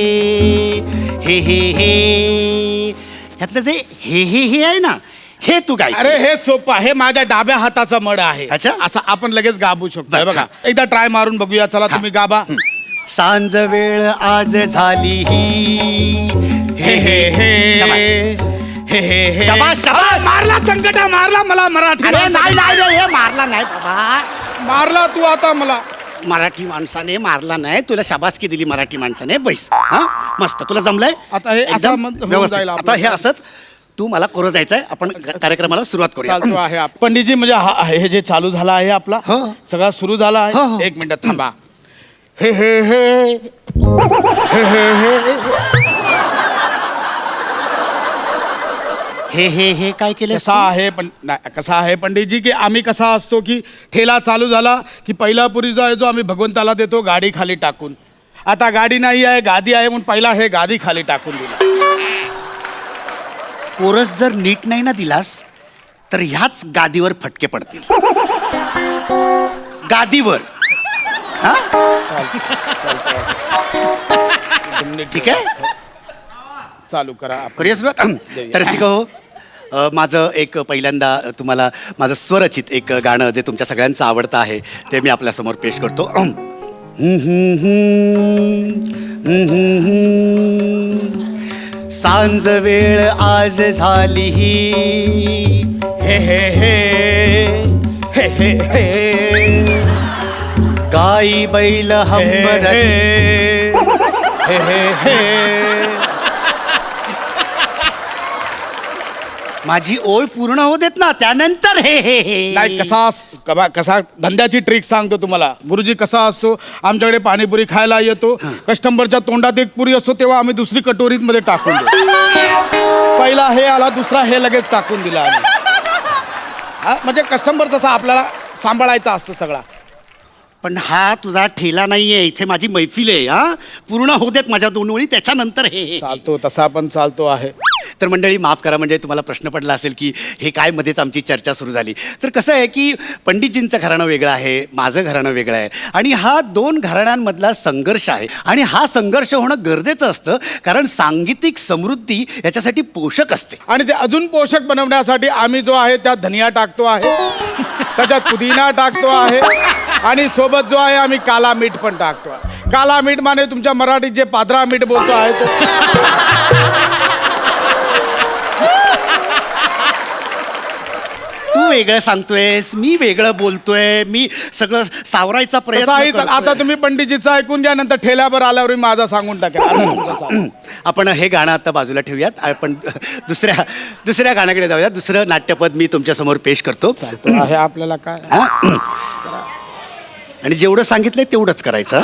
हे हे हे. ह्यातलं जे हे आहे ना, हे तू गाय. अरे हे सोपं आहे, माझ्या डाव्या हाताचा मड आहे. अच्छा. असं आपण लगेच गाबू शकतो. हे बघा एकदा ट्राय मारून बघूया. चला तुम्ही गाबा. सांज वेळ आज झाली ही, हे हे हे शाबास. हे हे हे. शाबास, शाबास. मारला संकटा, मारला मला मराठी. अरे नाही रे, हे मारला नाही बाबा. मारला तू आता मला. मराठी माणसाने मारला नाही तुला. शाबासकी दिली मराठी माणसाने. बैस. हा मस्त तुला जमलंय. आता हे असं एकदम होऊन व्यवस्थित. जाईल आपलं. आता हे असंच तू मला कोरस द्यायचंय. आपण कार्यक्रमाला सुरुवात करूया. चालतो आहे. पंडितजी म्हणजे हे जे चालू झाला आहे आपला, हो. सगळा सुरू झाला हो, आहे. हो. एक मिनिट थांबा. हे हे हे हे हे हे हे काय केलं? कसा आहे पण नाही, कसा आहे पंडितजी की आम्ही कसा असतो की ठेला चालू झाला की पहिला पुरी जो आहे जो आम्ही भगवंताला देतो गाडी खाली टाकून. आता गाडी नाही आहे, गादी आहे, म्हणून पहिला हे गादी खाली टाकून दिला. कोरस जर नीट नाही ना दिलास तर ह्याच गादीवर फटके पडतील. गादीवर. हा ठीक आहे चालू करा आपण. करूया सुरुवात. तर रसिको हो, माझं एक पहिल्यांदा तुम्हाला माझं स्वरचित एक गाणं जे तुमच्या सगळ्यांचं आवडतं आहे ते मी आपल्यासमोर पेश करतो. सांज वेळ आज झाली हे हे हे हे हे हे गाई बैल हंबरती हे हे हे. माझी ओळ पूर्ण होऊ देत ना त्यानंतर हे हे हे. नाही कसा धंद्याची ट्रिक सांगतो तुम्हाला. गुरुजी कसा असतो, आमच्याकडे पाणीपुरी खायला येतो, कस्टमरच्या तोंडात एक पुरी असतो तेव्हा आम्ही दुसरी कटोरीत मध्ये टाकून देतो. पहिला हे आला, दुसरा हे लगेच टाकून दिला आम्ही. म्हणजे कस्टमर तसा आपल्याला सांभाळायचा असतो सगळा. पण हा तुझा ठेला नाहीये, इथे माझी मैफिल आहे. हा पूर्ण होऊ देत माझ्या 2 ओळी त्याच्यानंतर हे हे. चालतो तसा पण चालतो आहे. तर मंडळी माफ करा, म्हणजे तुम्हाला प्रश्न पडला असेल की हे काय मध्येच आमची चर्चा सुरू झाली. तर कसं आहे की पंडितजींचं घराणं वेगळं आहे, माझं घराणं वेगळं आहे आणि हा 2 घराण्यांमधला संघर्ष आहे. आणि हा संघर्ष होणं गरजेचं असतं कारण सांगीतिक समृद्धी याच्यासाठी पोषक असते. आणि ते अजून पोषक बनवण्यासाठी आम्ही जो आहे त्यात धनिया टाकतो आहे, त्याच्यात पुदिना टाकतो आहे आणि सोबत जो आहे आम्ही काला मीठ पण टाकतो आहे. काला मीठ माने तुमच्या मराठीत जे पाद्रा मीठ बोलतो आहे तो. तू वेगळं सांगतोयस, मी वेगळं बोलतोय, मी सगळं सावरायचा प्रयत्न करतोय. आता तुम्ही पंडितजीचं ऐकून घ्या, नंतर ठेल्यावर आल्यावर मी माझा सांगून टाकेल. आपण हे गाणं आता बाजूला ठेवूयात. आपण दुसऱ्या गाण्याकडे जाऊयात. दुसरं नाट्यपद मी तुमच्या समोर पेश करतो. आहे आपल्याला काय. आणि जेवढं सांगितलंय तेवढंच करायचं.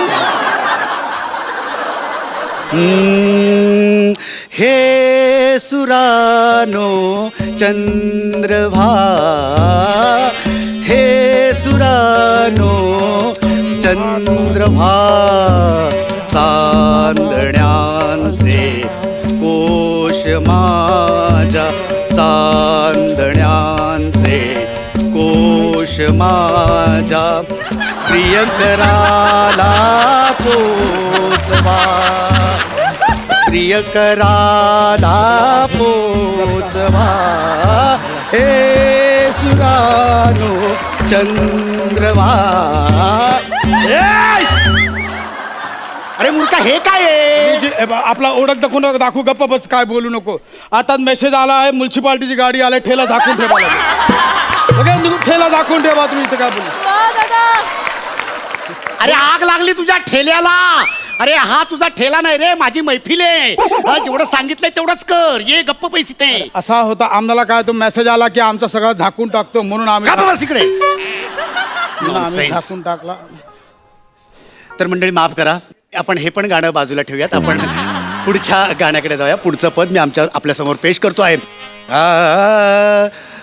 हे सुरानो चंद्रभा, हे सुरानो चंद्रभा, चांदण्यांचे कोश माझ्या, चांदण्यांचे कोश माझ्या, प्रियकराला पोचवा, प्रियकराला पोचवा, हे सुरानो चंद्रवा. अरे मूर्खा हे काय आहे? आपला ओळख दाखवू गप्प बस, काय बोलू नको. आता मेसेज आला आहे, म्युन्सिपाल्टीची गाडी आली, ठेला झाकून ठेवा लागेल. ठेला झाकून ठेवा तुम्ही इथं काय बोलू. अरे आग लागली तुझ्या ठेल्याला. अरे हा तुझा ठेला नाही रे, माझी मैफिल आहे. जेवढं सांगितलंय तेवढंच कर, ये गप्प पैसे ते. असा होता आम्हाला काय, तो मेसेज आला की आमचं सगळं झाकून टाकतो म्हणून आम्ही इकडे झाकून टाकला. तर मंडळी माफ करा, आपण हे पण गाणं बाजूला ठेवूयात. आपण पुढच्या गाण्याकडे जाऊया. पुढचं पद मी आपल्यासमोर पेश करतो आहे.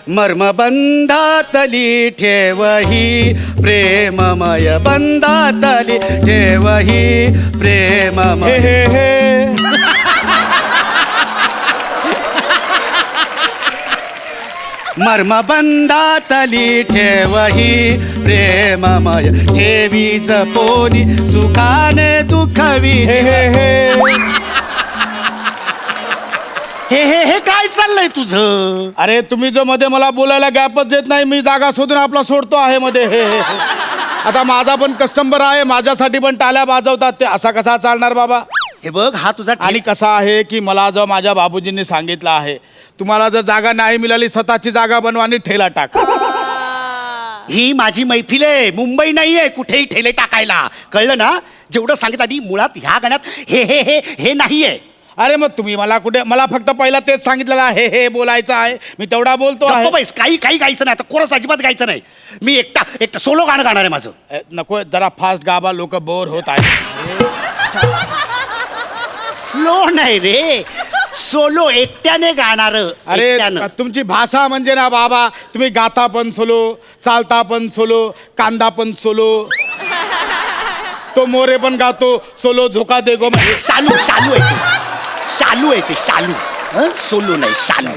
मर्मबंधातली ठेवही प्रेममय, बंधातली ठेवही प्रेममय. मर्मबंधातली ठेवही प्रेममय, ठेवी जपोनी सुखाने दुखवी. हे हे हे हे हे काय चाललंय तुझं? अरे तुम्ही जो मध्ये मला बोलायला गॅपच देत नाही, मी जागा शोधून आपला सोडतो आहे मध्ये. हे आता माझा पण कस्टमर आहे, माझ्यासाठी पण टाळ्या वाजवतात ते. असा कसा चालणार बाबा? हे बघ हा तुझा आणि कसा आहे की मला जो माझ्या बाबूजींनी सांगितलं आहे, तुम्हाला जर जागा नाही मिळाली स्वतःची जागा बनवा आणि ठेला टाका. ही माझी मैफिल आहे, मुंबई नाहीये कुठेही ठेले टाकायला, कळलं ना? जेवढं सांगितलं. आणि मुळात ह्या गाण्यात हे हे हे हे नाहीये. अरे मग तुम्ही मला फक्त पहिला तेच सांगितलेलं आहे, हे बोलायचं आहे, मी तेवढा बोलतो आहे. काही गायचं नाही, आता कोरस अजिबात गायचं नाही. मी एकटा सोलो गाणं गाणार आहे माझं. नको जरा फास्ट गाबा, लोक बोर होत आहेत. स्लो नाही रे, सोलो एकट्याने गाणार. अरे तुमची भाषा म्हणजे ना बाबा, तुम्ही गाता पण सोलो, चालता पण सोलो, कांदा पण सोलो, तो मोरे पण गातो सोलो, झोका दे गो. शालू आहे ते, शालू आहे ते, शालू. सोलो नाही, शालू.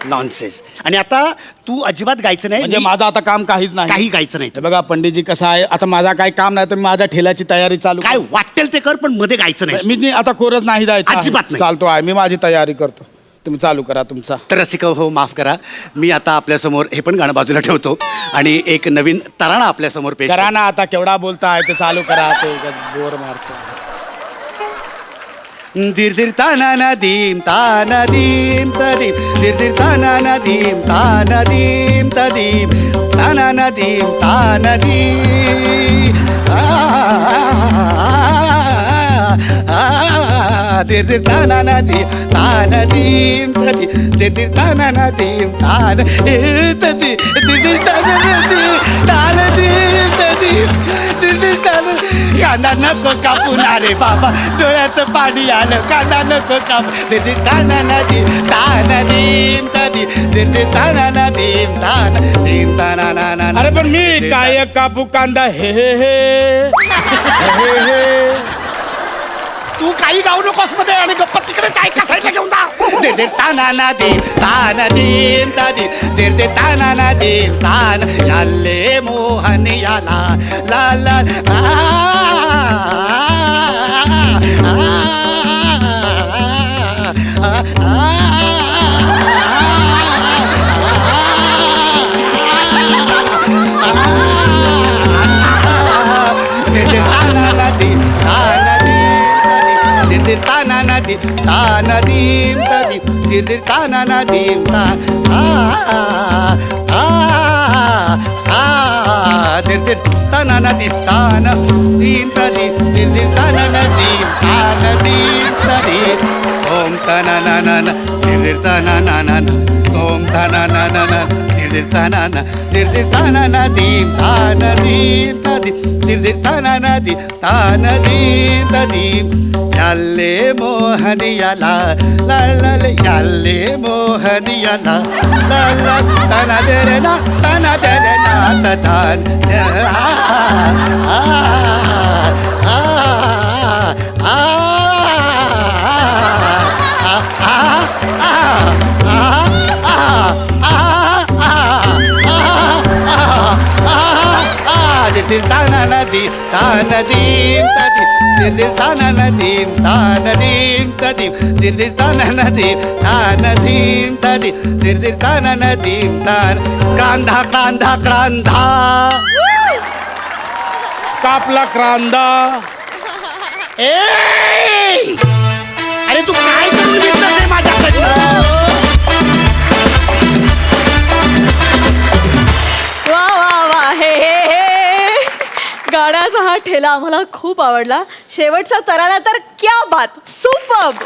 नॉनसेन्स. आणि आता तू अजिबात गायचं नाही. म्हणजे माझं आता काम काहीच नाही, काही गायचं नाही. बघा पंडितजी कसं आहे, आता माझा काही काम नाही तर माझ्या ठेल्याची तयारी चालू. काय वाटेल ते कर, पण मध्ये गायचं नाही. मी आता कोरच नाही द्यायचं, अजिबात नाही. चालतो आहे, मी माझी तयारी करतो. तुम्ही चालू करा तुमचा. तर रसिका हो माफ करा, मी आता आपल्यासमोर हे पण गाणं बाजूला ठेवतो आणि एक नवीन तराणा आपल्यासमोर पेश करा ना आता, केवढा बोलताय ते चालू करा. ते बोर मारतो. दिर दिर ताना ना दीम ताना दीम तदीम दिर दिर ताना ना दीम ताना दीम तदीम ताना ना दीम ताना दीम दिर दिर ताना ना दीम ताना दीम तदीम दिर दिर ताना ना दीम ताना तदीम दिर दिर ताना ना दीम ताना दीम तदीम दिर दिर ताना. कांदा नको कापू ना रे बाबा, डोळ्यात पाणी आलं. कांदा नको कापू. दिदी ताना ना दीम ताना दीम तदी दिदी ताना ना दीम ताना दीम ताना ना ना. अरे पण मी काय कापू कांदा हे हे हे हे हे. तू काही गाऊ नकोस मध्ये आणि गप्पा तिकडे काय कसायला घेऊन जा. दिदी ताना ना दीम तदी दिदी ताना ना दीम ताना याले मोहन याला ला ला ताना नदी ताना दीम तदी दिर ताना नदीम ता दिर ताना नदी ताना दीम तदी दिर ताना नदीम ताना दीम तदी ओम ताना ना ना ना दिर ताना ना ना ना ओम ताना ना ना ना दिर ताना ना दिर ताना नदीम ताना दीम तदी दिर ताना नदी ताना दीम तदी याले मोहनियाला ला ला ला याले मोहनियाला ला ला ताना दे रे ना ताना दे रे ना तान दिर ताना नदी ताना दीम तदी दिर ताना नदीम ताना दीम तदी दिर ताना नदीम ताना दीम तदी दिर ताना नदीम तान. क्रांधा क्रांधा क्रांधा कापला क्रांदा. ए अरे तू काय करून घेतलं माझ्याकडनं. वा वा वा हे हे हे गाण्याचा हा ठेला आम्हाला खूप आवडला. शेवटचा तराणा तर क्या बात, सुपर्ब.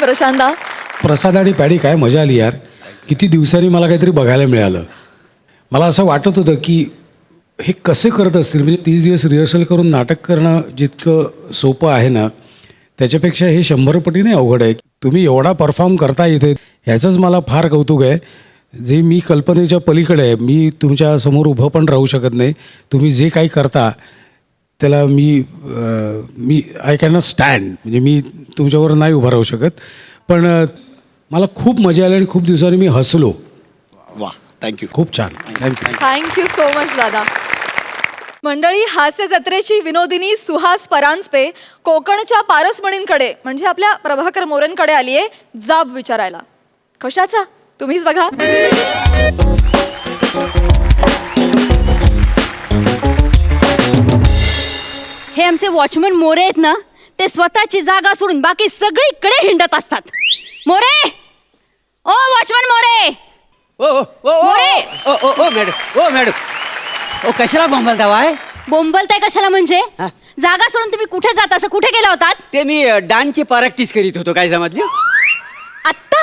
प्रशांता, प्रसाद आणि पॅडी काय मजा आली यार. किती दिवसांनी मला काहीतरी बघायला मिळालं. मला असं वाटत होतं की हे कसे करत असतील. म्हणजे 30 दिवस रिहर्सल करून नाटक करणं जितकं सोपं आहे ना, त्याच्यापेक्षा हे 100 पटीने अवघड आहे. तुम्ही एवढा परफॉर्म करता इथे ह्याचंच मला फार कौतुक आहे. जे मी कल्पनेच्या पलीकडे आहे. मी तुमच्या समोर उभं पण राहू शकत नाही. तुम्ही जे काही करता त्याला मी आय कॅनॉट स्टँड. म्हणजे मी तुमच्यावर नाही उभं राहू शकत. पण मला खूप मजा आली आणि खूप दिवसांनी मी हसलो. वा थँक्यू. खूप छान. थँक्यू. थँक्यू सो मच दादा. मंडळी, हास्य जत्रेची विनोदिनी सुहास परांजपे कोकणच्या पारसमणींकडे म्हणजे आपल्या प्रभाकर मोरेंकडे आली आहे जाब विचारायला. कशाचा तुम्हीच बघा. हे आमचे वॉचमन मोरे आहेत ना, ते स्वतःची जागा सोडून बाकी सगळीकडे हिंडत असतात. मोरे, ओ वॉचमन मोरे. ओ ओ ओ मोरे. ओ ओ ओ मॅडम, ओ मॅडम, ओ कशाला बोंबलता वाय. बोंबलताय कशाला म्हणजे? जागा सोडून तुम्ही कुठे जात, असं कुठे गेला होतात? ते मी डान्सची प्रॅक्टिस करीत होतो काय जमातली. आत्ता?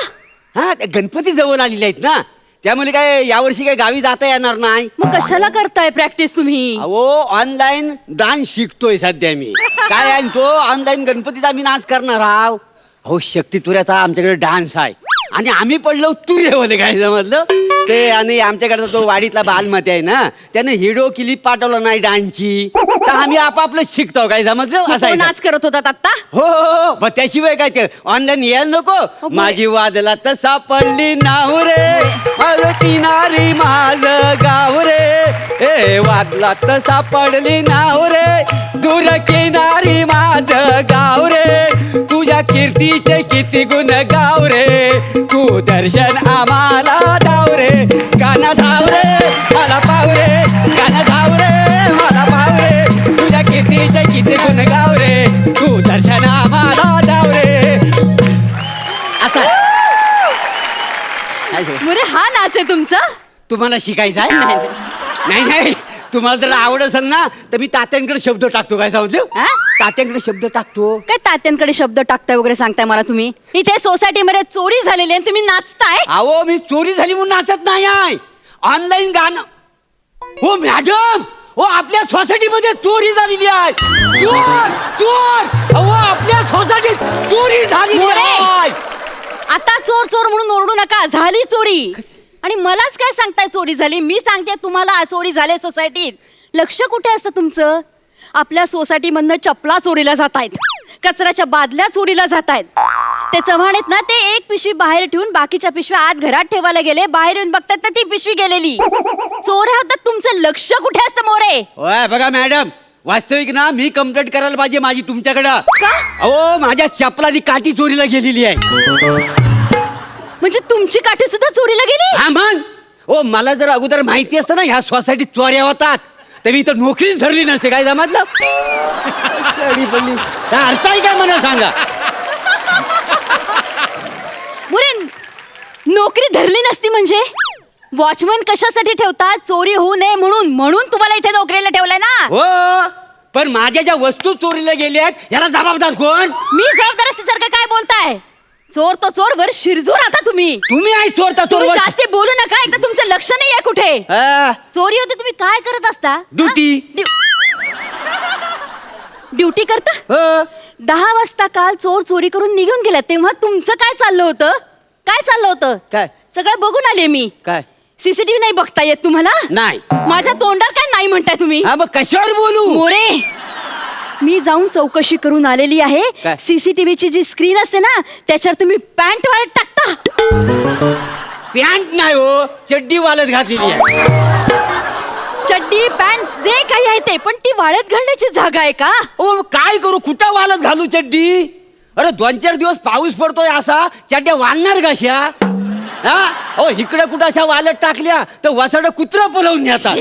हा, गणपती जवळ आलेले आहेत ना, त्यामुळे काय यावर्षी काय गावी जाता येणार नाही. मग कशाला करताय प्रॅक्टिस तुम्ही? अहो ऑनलाईन डान्स शिकतोय सध्या मी. काय आहे तो ऑनलाईन गणपतीचा मी नाच करणार आहो. अहो शक्ती तुऱ्याचा आमच्याकडे डान्स आहे आणि आम्ही पडलो तुरेवाले काय समजलं ते. आणि आमच्याकडचा तो वाडीतला बालमती आहे ना, त्याने हिडो क्लिप पाठवला नाही डान्सची, तर आम्ही आपापलं शिकतो काय समजलं. मग तो नाच करत होतात आत्ता? हो हो हो, त्याशिवाय काय ते ऑनलाईन यायला नको. माझी वादला तर सापडली नाव रे, माझं किनारी माझं गाव रे. ए वादला तर सापडली नाव रे, दूर किनारी माझं गाव रे. तुझ्या कीर्तीचे किती गुण गाव रे, तू दर्शन आम्हाला धाव रे, गाणं धाव रे मला पाव रे, गाणं धाव रे मला पाव रे, तुझ्या कीर्तीचे किती गुण गाव रे, तू दर्शन आम्हाला धाव रे. असं मोरे हा नाच आहे तुमचा? तुम्हाला शिकायचं आहे? नाही नाही, तुम्हाला जर आवड असेल ना तर मी तात्यांकडे शब्द टाकतो. काय सांगतो? हा? तात्यांकडे शब्द टाकतो. काय तात्यांकडे शब्द टाकताय वगैरे सांगताय मला तुम्ही? इथे सोसायटीमध्ये चोरी झालेली आहे तुम्ही नाचताय? अहो मी चोरी झाली म्हणून नाचत नाही आहे. ऑनलाईन गाणं. हो मॅडम, हो आपल्या सोसायटीमध्ये चोरी झालेली आहे. चोर चोर, अहो आपल्या सोसायटीत चोरी झालेली आहे. आता चोर चोर म्हणून ओरडू नका, झाली चोरी. आणि मलाच काय सांगताय चोरी झाली? मी सांगते तुम्हाला चोरी झाली सोसायटीत. लक्ष कुठे असतं तुमचं? आपल्या सोसायटीमधनं चपला चोरीला जात आहेत, कचऱ्याच्या बादल्या चोरीला जात आहेत. ते चव्हाण आहेत ना, ते एक पिशवी बाहेर ठेवून बाकीच्या पिशव्या आत घरात ठेवायला गेले, बाहेर येऊन बघतात तर ती पिशवी गेलेली. चोऱ्या होतात, तुमचं लक्ष कुठे असतं मोरे? ओय बघा मॅडम, वास्तविक ना मी कंप्लेंट करायला पाहिजे माझी तुमच्याकडं. अहो माझ्या चपलाची काठी चोरीला गेलेली आहे. म्हणजे तुमची काठी सुद्धा चोरीला गेली? हा मग. ओ मला जर अगोदर माहिती असतं ना ह्या सोसायटीत चोऱ्या होतात तर मी तर नोकरीच धरली नसते. काय समजलं? अर्थ आहे काय मला सांगा? मोरे नोकरी धरली नसती म्हणजे? वॉचमन कशासाठी ठेवतात? चोरी होऊ नये म्हणून. म्हणून तुम्हाला इथे नोकरीला ठेवलंय ना? हो, पण माझ्या ज्या वस्तू चोरीला गेल्या आहेत याला जबाबदार कोण? मी जबाबदार असल्यासारखं काय बोलताय? चोर तो चोर, वर शिरजूर आता तुम्ही. तुम्ही आहे चोर तर चोर. तुम्ही जास्ती बोलू नका, एकदा तुमचं लक्ष नाहीये कुठे. चोरी होते, तुम्ही काय करत असता? ड्युटी. ड्युटी करता? 10 वाजता काल चोर चोरी करून निघून गेला, तेव्हा तुमचं काय चाललं होतं? काय चाललं होतं? काय? सगळं बघून आले मी. काय? सीसीटीव्ही नाही बघता येत तुम्हाला? नाही. माझ्या तोंडात काय नाही म्हणताय तुम्ही? हा मग कशावर बोलू? मोरे मी जाऊन चौकशी करून आलेली आहे. काय? सीसीटीव्हीची जी स्क्रीन असते ना त्याच्यावर तुम्ही पॅन्ट वाळत टाकता. पॅन्ट नाही हो, चड्डी वालत घातलेली आहे. चड्डी पॅन्ट जे काही आहे ते, पण ती वाळत घालण्याची जागा आहे का? हो काय करू, कुठं वालत घालू चड्डी? अरे 2-4 दिवस पाऊस पडतोय असा, चड्ड्या वाळणार कशा? हा हो, इकडे कुठं अशा वालत टाकल्या तर वसाड कुत्रा पळवून नेतात.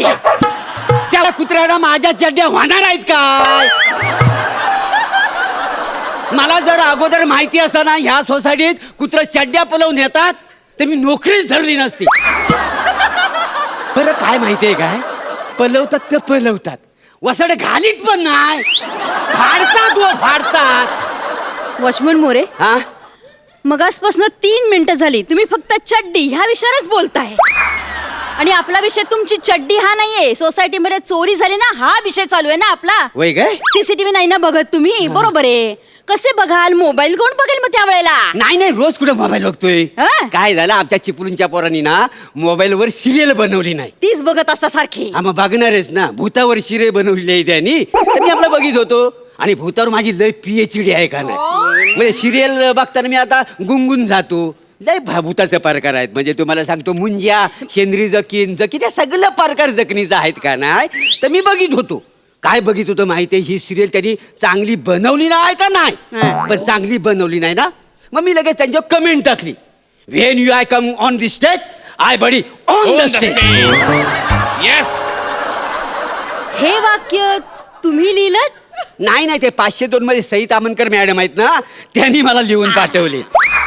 त्या कुत्र्याला माझ्या चड्ड्या वाहणार आहेत काय? मला जर अगोदर माहिती असतं ना ह्या सोसायटीत कुत्र चड्ड्या पळवून येतात तर मी नोकरीच धरली नसती. बरं काय माहितीये काय? पलवतात तर पलवतात, वसाड घालीत पण नाही, फाडतात व फाडतात. वॉचमन मोरे, हा मगासपासून 3 मिनिटं झाली तुम्ही फक्त चड्डी ह्या विषयावरच बोलताय. आणि आपला विषय तुमची चड्डी हा नाहीये. सोसायटीमध्ये चोरी झाली ना हा विषय चालू आहे ना आपला. वय काय? सीसीटीव्ही नाही ना बघत तुम्ही? बरोबर आहे. कसे बघाल? मोबाईल कोण बघेल मग त्यावेळेला? नाही नाही, रोज कुठे मोबाईल बघतोय. हा? काय झालं, आमच्या चिपळूणच्या पोरांनी ना मोबाईलवर सिरियल बनवली नाही. तीच बघत असता सारखी. मग बघणारच ना, भूतावर सिरियल बनवली आहे त्यांनी, तर मी आपलं बघित होतो. आणि भूतावर माझी लय PhD आहे का नाही. म्हणजे सिरियल बघताना मी आता गुंगून जातो. लय भूताचे प्रकार आहेत, म्हणजे तुम्हाला सांगतो मुंज्या, शेंद्री जकीन जकी त्या सगळं प्रकार जखनीचं आहेत का नाही. तर मी बघित होतो. काय बघित होतं माहितीये, ही सिरियल त्यांनी चांगली बनवली नाही का नाही. पण चांगली बनवली नाही ना, मग मी लगेच त्यांच्यावर कमेंट टाकली. When you I come on the stage I buddy on the stage. Yes. हे वाक्य तुम्ही लिहिलं? नाही नाही, ते 502 मध्ये सई तामनकर मॅडम आहेत ना, त्यांनी मला लिहून पाठवले.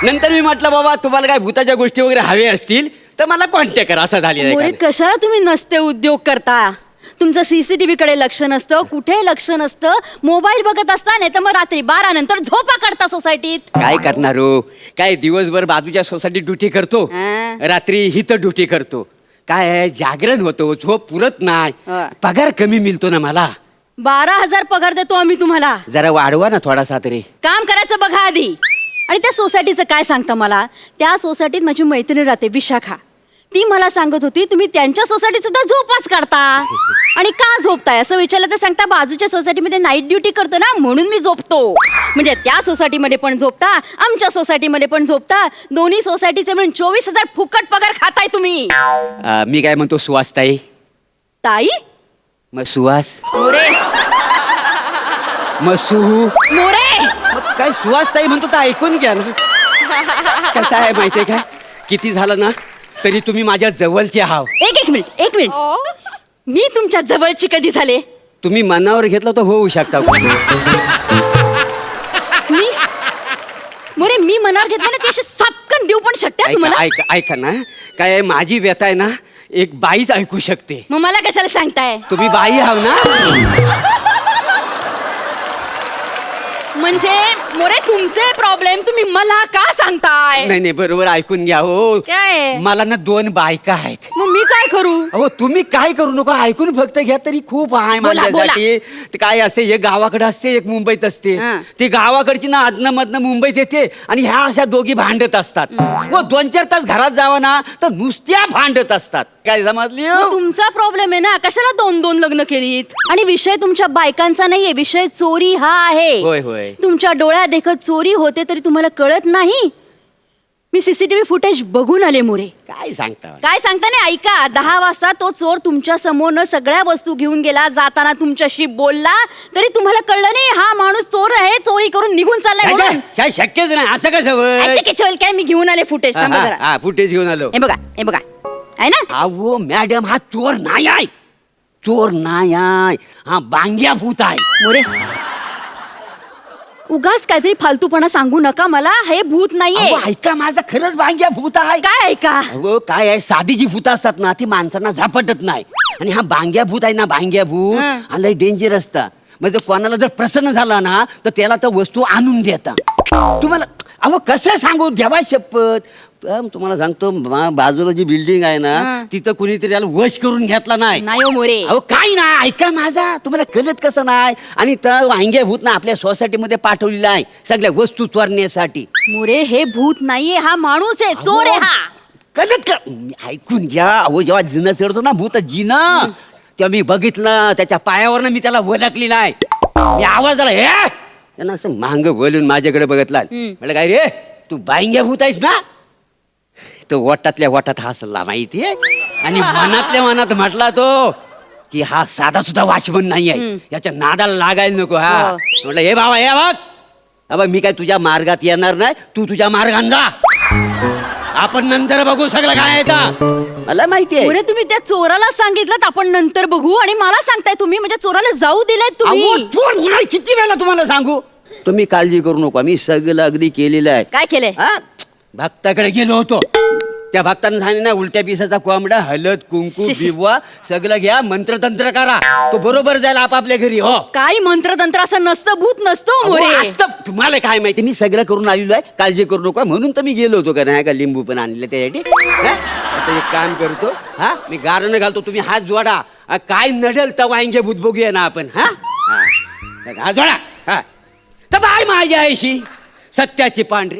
नंतर मी म्हटलं बाबा तुम्हाला काय भूताच्या गोष्टी वगैरे हवे असतील तर मला कॉन्टॅक्ट करा. असं झालेलं मोरे आहे. कशाला तुम्ही नसते उद्योग करता? तुमचं सीसीटीव्ही कडे लक्ष नसतं, कुठे लक्ष नसतं, मोबाईल बघत असता, नाही तर मग रात्री 12 नंतर झोपा काढता सोसायटीत. काय करणार हो, काय दिवसभर बाजूच्या सोसायटीत ड्युटी करतो, रात्री हिथं ड्युटी करतो. काय आहे, जागरण होतो, झोप पुरत नाही, पगार कमी मिळतो ना मला. 12,000 पगार देतो आम्ही तुम्हाला. जरा वाढवा ना थोडासा तरी. काम करायचं बघा आधी. आणि त्या सोसायटीचं काय सांगता मला? त्या सोसायटीत माझी मैत्रीण राहते विशाखा. ती मला सांगत होती तुम्ही त्यांच्या सोसायटीत सुद्धा झोपाच काढता. आणि का झोपताय असं विचारलं तर सांगता बाजूच्या सोसायटीमध्ये नाईट ड्युटी करतो ना म्हणून मी झोपतो. म्हणजे त्या सोसायटीमध्ये पण झोपता, आमच्या सोसायटीमध्ये पण झोपता. दोन्ही सोसायटीचे मिळून 24,000 फुकट पगार खाताय तुम्ही. मी काय म्हणतो, सुवास ताई. ताई? मग सुवास मोरे मसू मोरे मग काय सुहासताई म्हणतो तर ऐकून घ्या ना. कसं आहे माहितीये का, किती झालं ना तरी तुम्ही माझ्या जवळचे आहात. एक मिनिट मी तुमच्या जवळची कधी झाले? तुम्ही मनावर घेतलं तर होऊ शकता. मी मोरे मी मनावर घेतलं ना, ती अशी सापकन देऊ पण शकते हा तुम्हाला. ऐका ना, काय आहे, माझी व्यथा आहे ना एक बाईच ऐकू शकते. मग मला कशाला सांगताय? तुम्ही बाई आहात ना. म्हणजे मोरे तुमचे प्रॉब्लेम तुम्ही मला का सांगताय? नाही नाही बरोबर ऐकून घ्या हो. काय? मला ना 2 बायका आहेत. मग मी काय करू? अहो तुम्ही काय करू नका, ऐकून फक्त घ्या तरी खूप आहे बोला, माझ्यासाठी. ते काय असते, एक गावाकडे असते एक मुंबईत असते. हं. ती गावाकडची ना आदनं मधनं मुंबईत येते आणि ह्या अशा दोघी भांडत असतात. व 2-4 तास घरात जावा ना तर नुसत्या भांडत असतात. काय समजली हो? मग तुमचा प्रॉब्लेम आहे ना, कशाला 2-2 लग्न केलीत? आणि विषय तुमच्या बायकांचा नाहीये, विषय चोरी हा आहे. होय होय. तुमच्या डोळ्या देखत चोरी होते तरी तुम्हाला कळत नाही. मी सीसीटीव्ही फुटेज बघून आले मोरे. काय सांगता? काय सांगता नाही, ऐका. 10 वाजता तो चोर तुमच्या समोरनं सगळ्या वस्तू घेऊन गेला. जाताना तुमच्याशी बोलला तरी तुम्हाला कळलं नाही हा माणूस चोर आहे, चोरी करून निघून चाललाय म्हणून. काय शक्यच नाही असं कसं होय? अच्छा, केचवल काय, मी घेऊन आले फुटेज. थांबा जरा. हा फुटेज घेऊन आलो. हे बघा आहे ना. अहो मॅडम हा चोर नाही आहे, चोर नाही आहे, हा बांग्या भूत आहे. मोरे उगाच काहीतरी फालतूपणा सांगू नका मला. हे भूत नाहीये. अहो, ऐका माझं खरंच बांग्या भूत आहे. काय ऐका? अहो काय आहे, साधी जी भूत असतात ना ती माणसांना झपाटत नाही, आणि हा बांग्या भूत आहे ना, बांग्या भूत हा लय डेंजर असता. म्हणजे कोणाला जर प्रसन्न झाला ना तर त्याला तर वस्तू आणून देता. तुम्हाला अहो कसं सांगू, देवा शपथ. तुम्हाला सांगतो बाजूला जी बिल्डिंग आहे ना तिथं कुणीतरी याला वश करून घेतला नाही. नाही हो मोरे. अहो काय ना, ऐका माझा, तुम्हाला कळत कसं नाही. आणि तर वांग्या भूत ना आपल्या सोसायटीमध्ये पाठवलेला आहे सगळ्या वस्तू चोरण्यासाठी. मोरे हे भूत नाहीये, हा माणूस आहे, चोर आहे हा. कळत का? ऐकून घ्या. अहो जेव्हा जिनं चढतो ना भूत जिनं, तेव्हा मी बघितलं त्याच्या पायावर मी त्याला वलकलेला आहे. मी आवाज आला, हे त्यांना असं मांग बोलून माझ्याकडे बघितला. म्हटलं काय रे तू बांग्या भूत आहेस ना? तो वटातल्या वटात हसला माहितीये, आणि मनातल्या मनात म्हटला तो की हा साधा सुद्धा वाचमन नाही आहे, याच्या नादाला लागायला नको. हा म्हटलं हे बाबा हे बघ, अबा मी काय तुझ्या मार्गात येणार नाही, तू तुझ्या मार्गाने जा, आपण नंतर बघू सगळं काय आहे. मला माहितीये. मोरे तुम्ही त्या चोराला सांगितलं आपण नंतर बघू, आणि मला सांगताय तुम्ही म्हणजे चोराला जाऊ दिलेत तुम्ही. अहो, चोर नाही, किती वेळा तुम्हाला सांगू. तुम्ही काळजी करू नका, मी सगळं अगदी केलेलं आहे. काय केलंय? हा भक्ताकडे गेलो होतो, त्या भक्तांना सांगितलं ना उलट्या पिसाचा कोंबडा, हळद कुंकू बिबवा सगळं घ्या, मंत्रतंत्र करा, तो बरोबर जाईल आपापल्या घरी. हो काय मंत्रतंत्र असं नसतं, भूत नसतं मोरे. अहो, असतं. तुम्हाला काय माहिती, मी सगळं करून आलेलो आहे, काळजी करू नका. म्हणून तर मी गेलो होतो का नाही का, लिंबू पण आणले त्यासाठी. आता एक काम करतो, हा मी गारणं घालतो, तुम्ही हात जोडा, काय नडेल तर वांगे भूत बघूया ना आपण. हा हात जोडा. हा तर बाय माझ्या आईशी सत्याची पांढरी,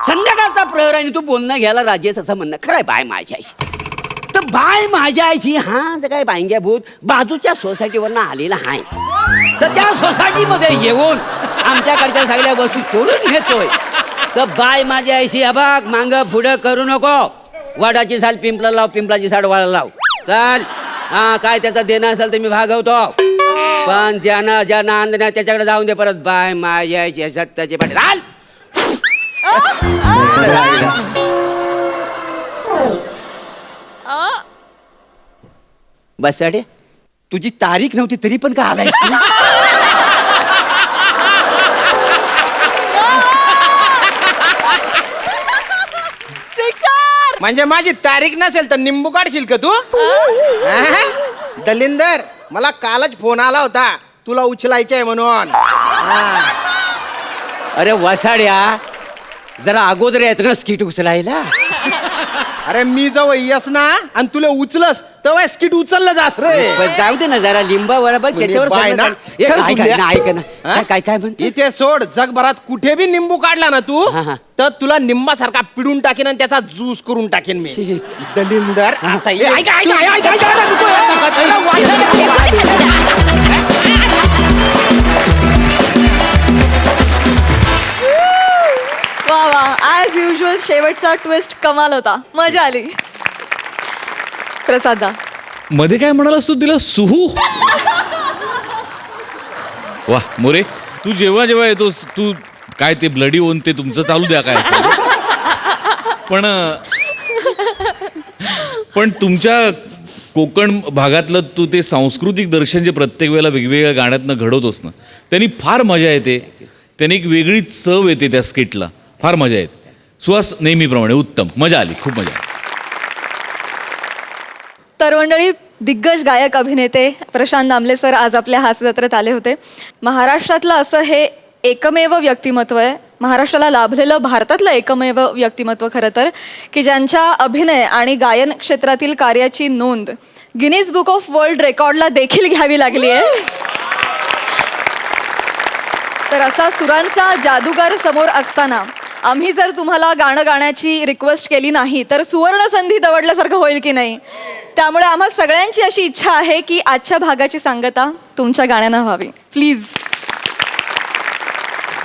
संध्याकाळचा प्रहर आणि तू बोलणं घ्यायला राजी आहेस असं म्हणणं खरंय. बाय माझ्या आईशी तर बाय माझ्या आईशी हा जर काय बांग्या भूत बाजूच्या सोसायटीवरनं आलेला आहे, तर त्या सोसायटीमध्ये येऊन आमच्याकडच्या सगळ्या वस्तू चोरून घेतोय. तर बाय माझ्या आईशी अबाग मांग पुढं करू नको, वडाची साल पिंपला लाव, पिंपलाची साल वाळा लाव, चल. हा काय त्याचा देणं असेल तर मी भागवतो, पण ज्यानं ज्यानं आणलं त्याच्याकडे जाऊन दे परत. बाय माझ्या आईशी सत्याची पाठी चाल. बस साडे तुझी तारीख नव्हती तरी पण का आलाय? म्हणजे माझी तारीख नसेल तर निंबू काढशील का तू? दलिंदर मला कालच फोन आला होता तुला उचलायचंय म्हणून. अरे वसाड्या जरा अगोदर येत ना स्किट उचलायला. अरे मी जवळ येस ना आणि तुला उचलस तेव्हा स्किट उचललं जास रे. पण जाऊ दे ना जरा लिंबावर बघ त्याच्यावर बाय ना. ऐक ना काय काय म्हणते. इथे सोड, जगभरात कुठे बी निंबू काढला ना तू तर तुला निंबासारखा पिडून टाकेन आणि त्याचा ज्यूस करून टाकेन मी. दलिंदर आता ये. वा वा, ॲज युजल शेवटचा ट्विस्ट कमाल होता, मजा आली. प्रसादा मध्ये काय म्हणालास तू तिला सुहू? वा मोरे तू जेव्हा जेव्हा येतोस तू काय ते ब्लडी ओन ते तुमचं चालू द्या काय असेल. पण तुमच्या कोकण भागातलं तू ते सांस्कृतिक दर्शन जे प्रत्येक वेळेला वेगवेगळ्या गाण्यातनं घडवतोस ना, त्यांनी फार मजा येते. त्यांनी एक वेगळी चव येते त्या स्किटला, फार मजा येते. सुहास नेहमीप्रमाणे उत्तम, मजा आली, खूप मजा आली. तर मंडळी, दिग्गज गायक अभिनेते प्रशांत दामले सर आज आपल्या हास्यजत्रेत आले होते. महाराष्ट्रातलं असं हे एकमेव व्यक्तिमत्व आहे, महाराष्ट्राला लाभलेलं भारतातलं एकमेव व्यक्तिमत्व खरं तर, की ज्यांच्या अभिनय आणि गायन क्षेत्रातील कार्याची नोंद गिनीज बुक ऑफ वर्ल्ड रेकॉर्डला देखील घ्यावी लागली आहे. तर असा सुरांचा जादूगार समोर असताना आम्ही जर तुम्हाला गाणं गाण्याची रिक्वेस्ट केली नाही तर सुवर्ण संधी दवडल्यासारखं होईल की नाही. त्यामुळे आम्हा सगळ्यांची अशी इच्छा आहे की आजच्या भागाची सांगता तुमच्या गाण्यानं व्हावी. प्लीज.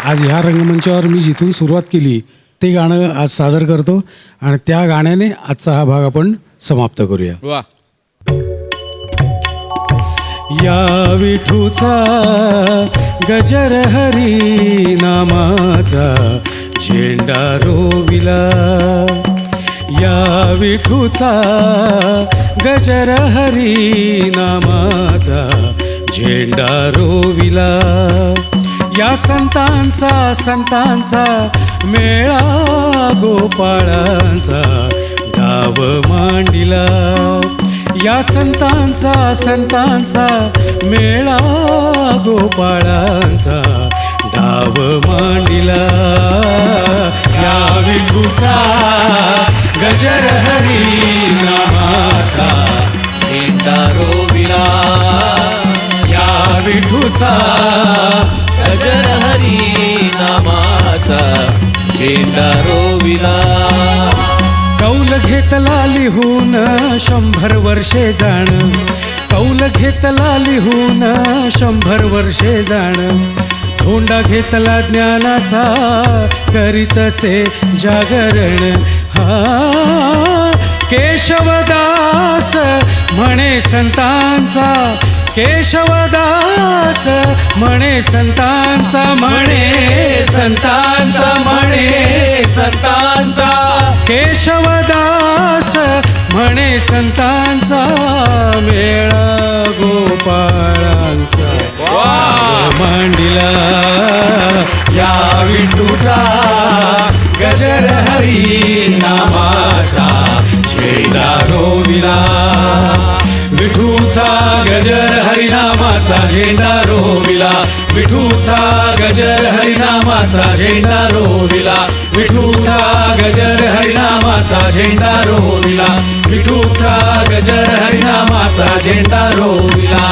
आज ह्या रंगमंचावर मी जिथून सुरुवात केली ते गाणं आज सादर करतो आणि त्या गाण्याने आजचा हा भाग आपण समाप्त करूया. वा. या विठूचा गजर हरी नामाचा झेंडा रोविला, या विठूचा गजर हरी नामाचा झेंडा रोविला, या संतांचा मेळा गोपाळांचा डाव मांडिला, या संतांचा मेळा गोपाळांचा डाव मांडिला, या विठूचा गजर हरी नामाचा झेंडा रोविला, या विठूचा गजर हरी नामाचा झेंडा रोविला. कौल घेतला लिहून 100 वर्षे जाण, कौल घेतला लिहून 100 वर्षे जाण, धोंडा घेतला ज्ञानाचा करीतसे जागरण. हा केशवदास म्हणे संतांचा, केशवदास म्हणे संतांचा, म्हणे संतांचा, म्हणे संतांचा, केशवदास म्हणे संतांचा मेळा गोपाळांचा मांडिला, या विठूचा गजर हरी नामाचा झेंडा रोविला, विठूचा गजर हरिनामाचा झेंडा रोविला, विठूचा गजर हरिनामाचा झेंडा रोविला, विठूचा गजर हरिनामाचा झेंडा रोविला, विठूचा गजर हरिनामाचा झेंडा रोविला.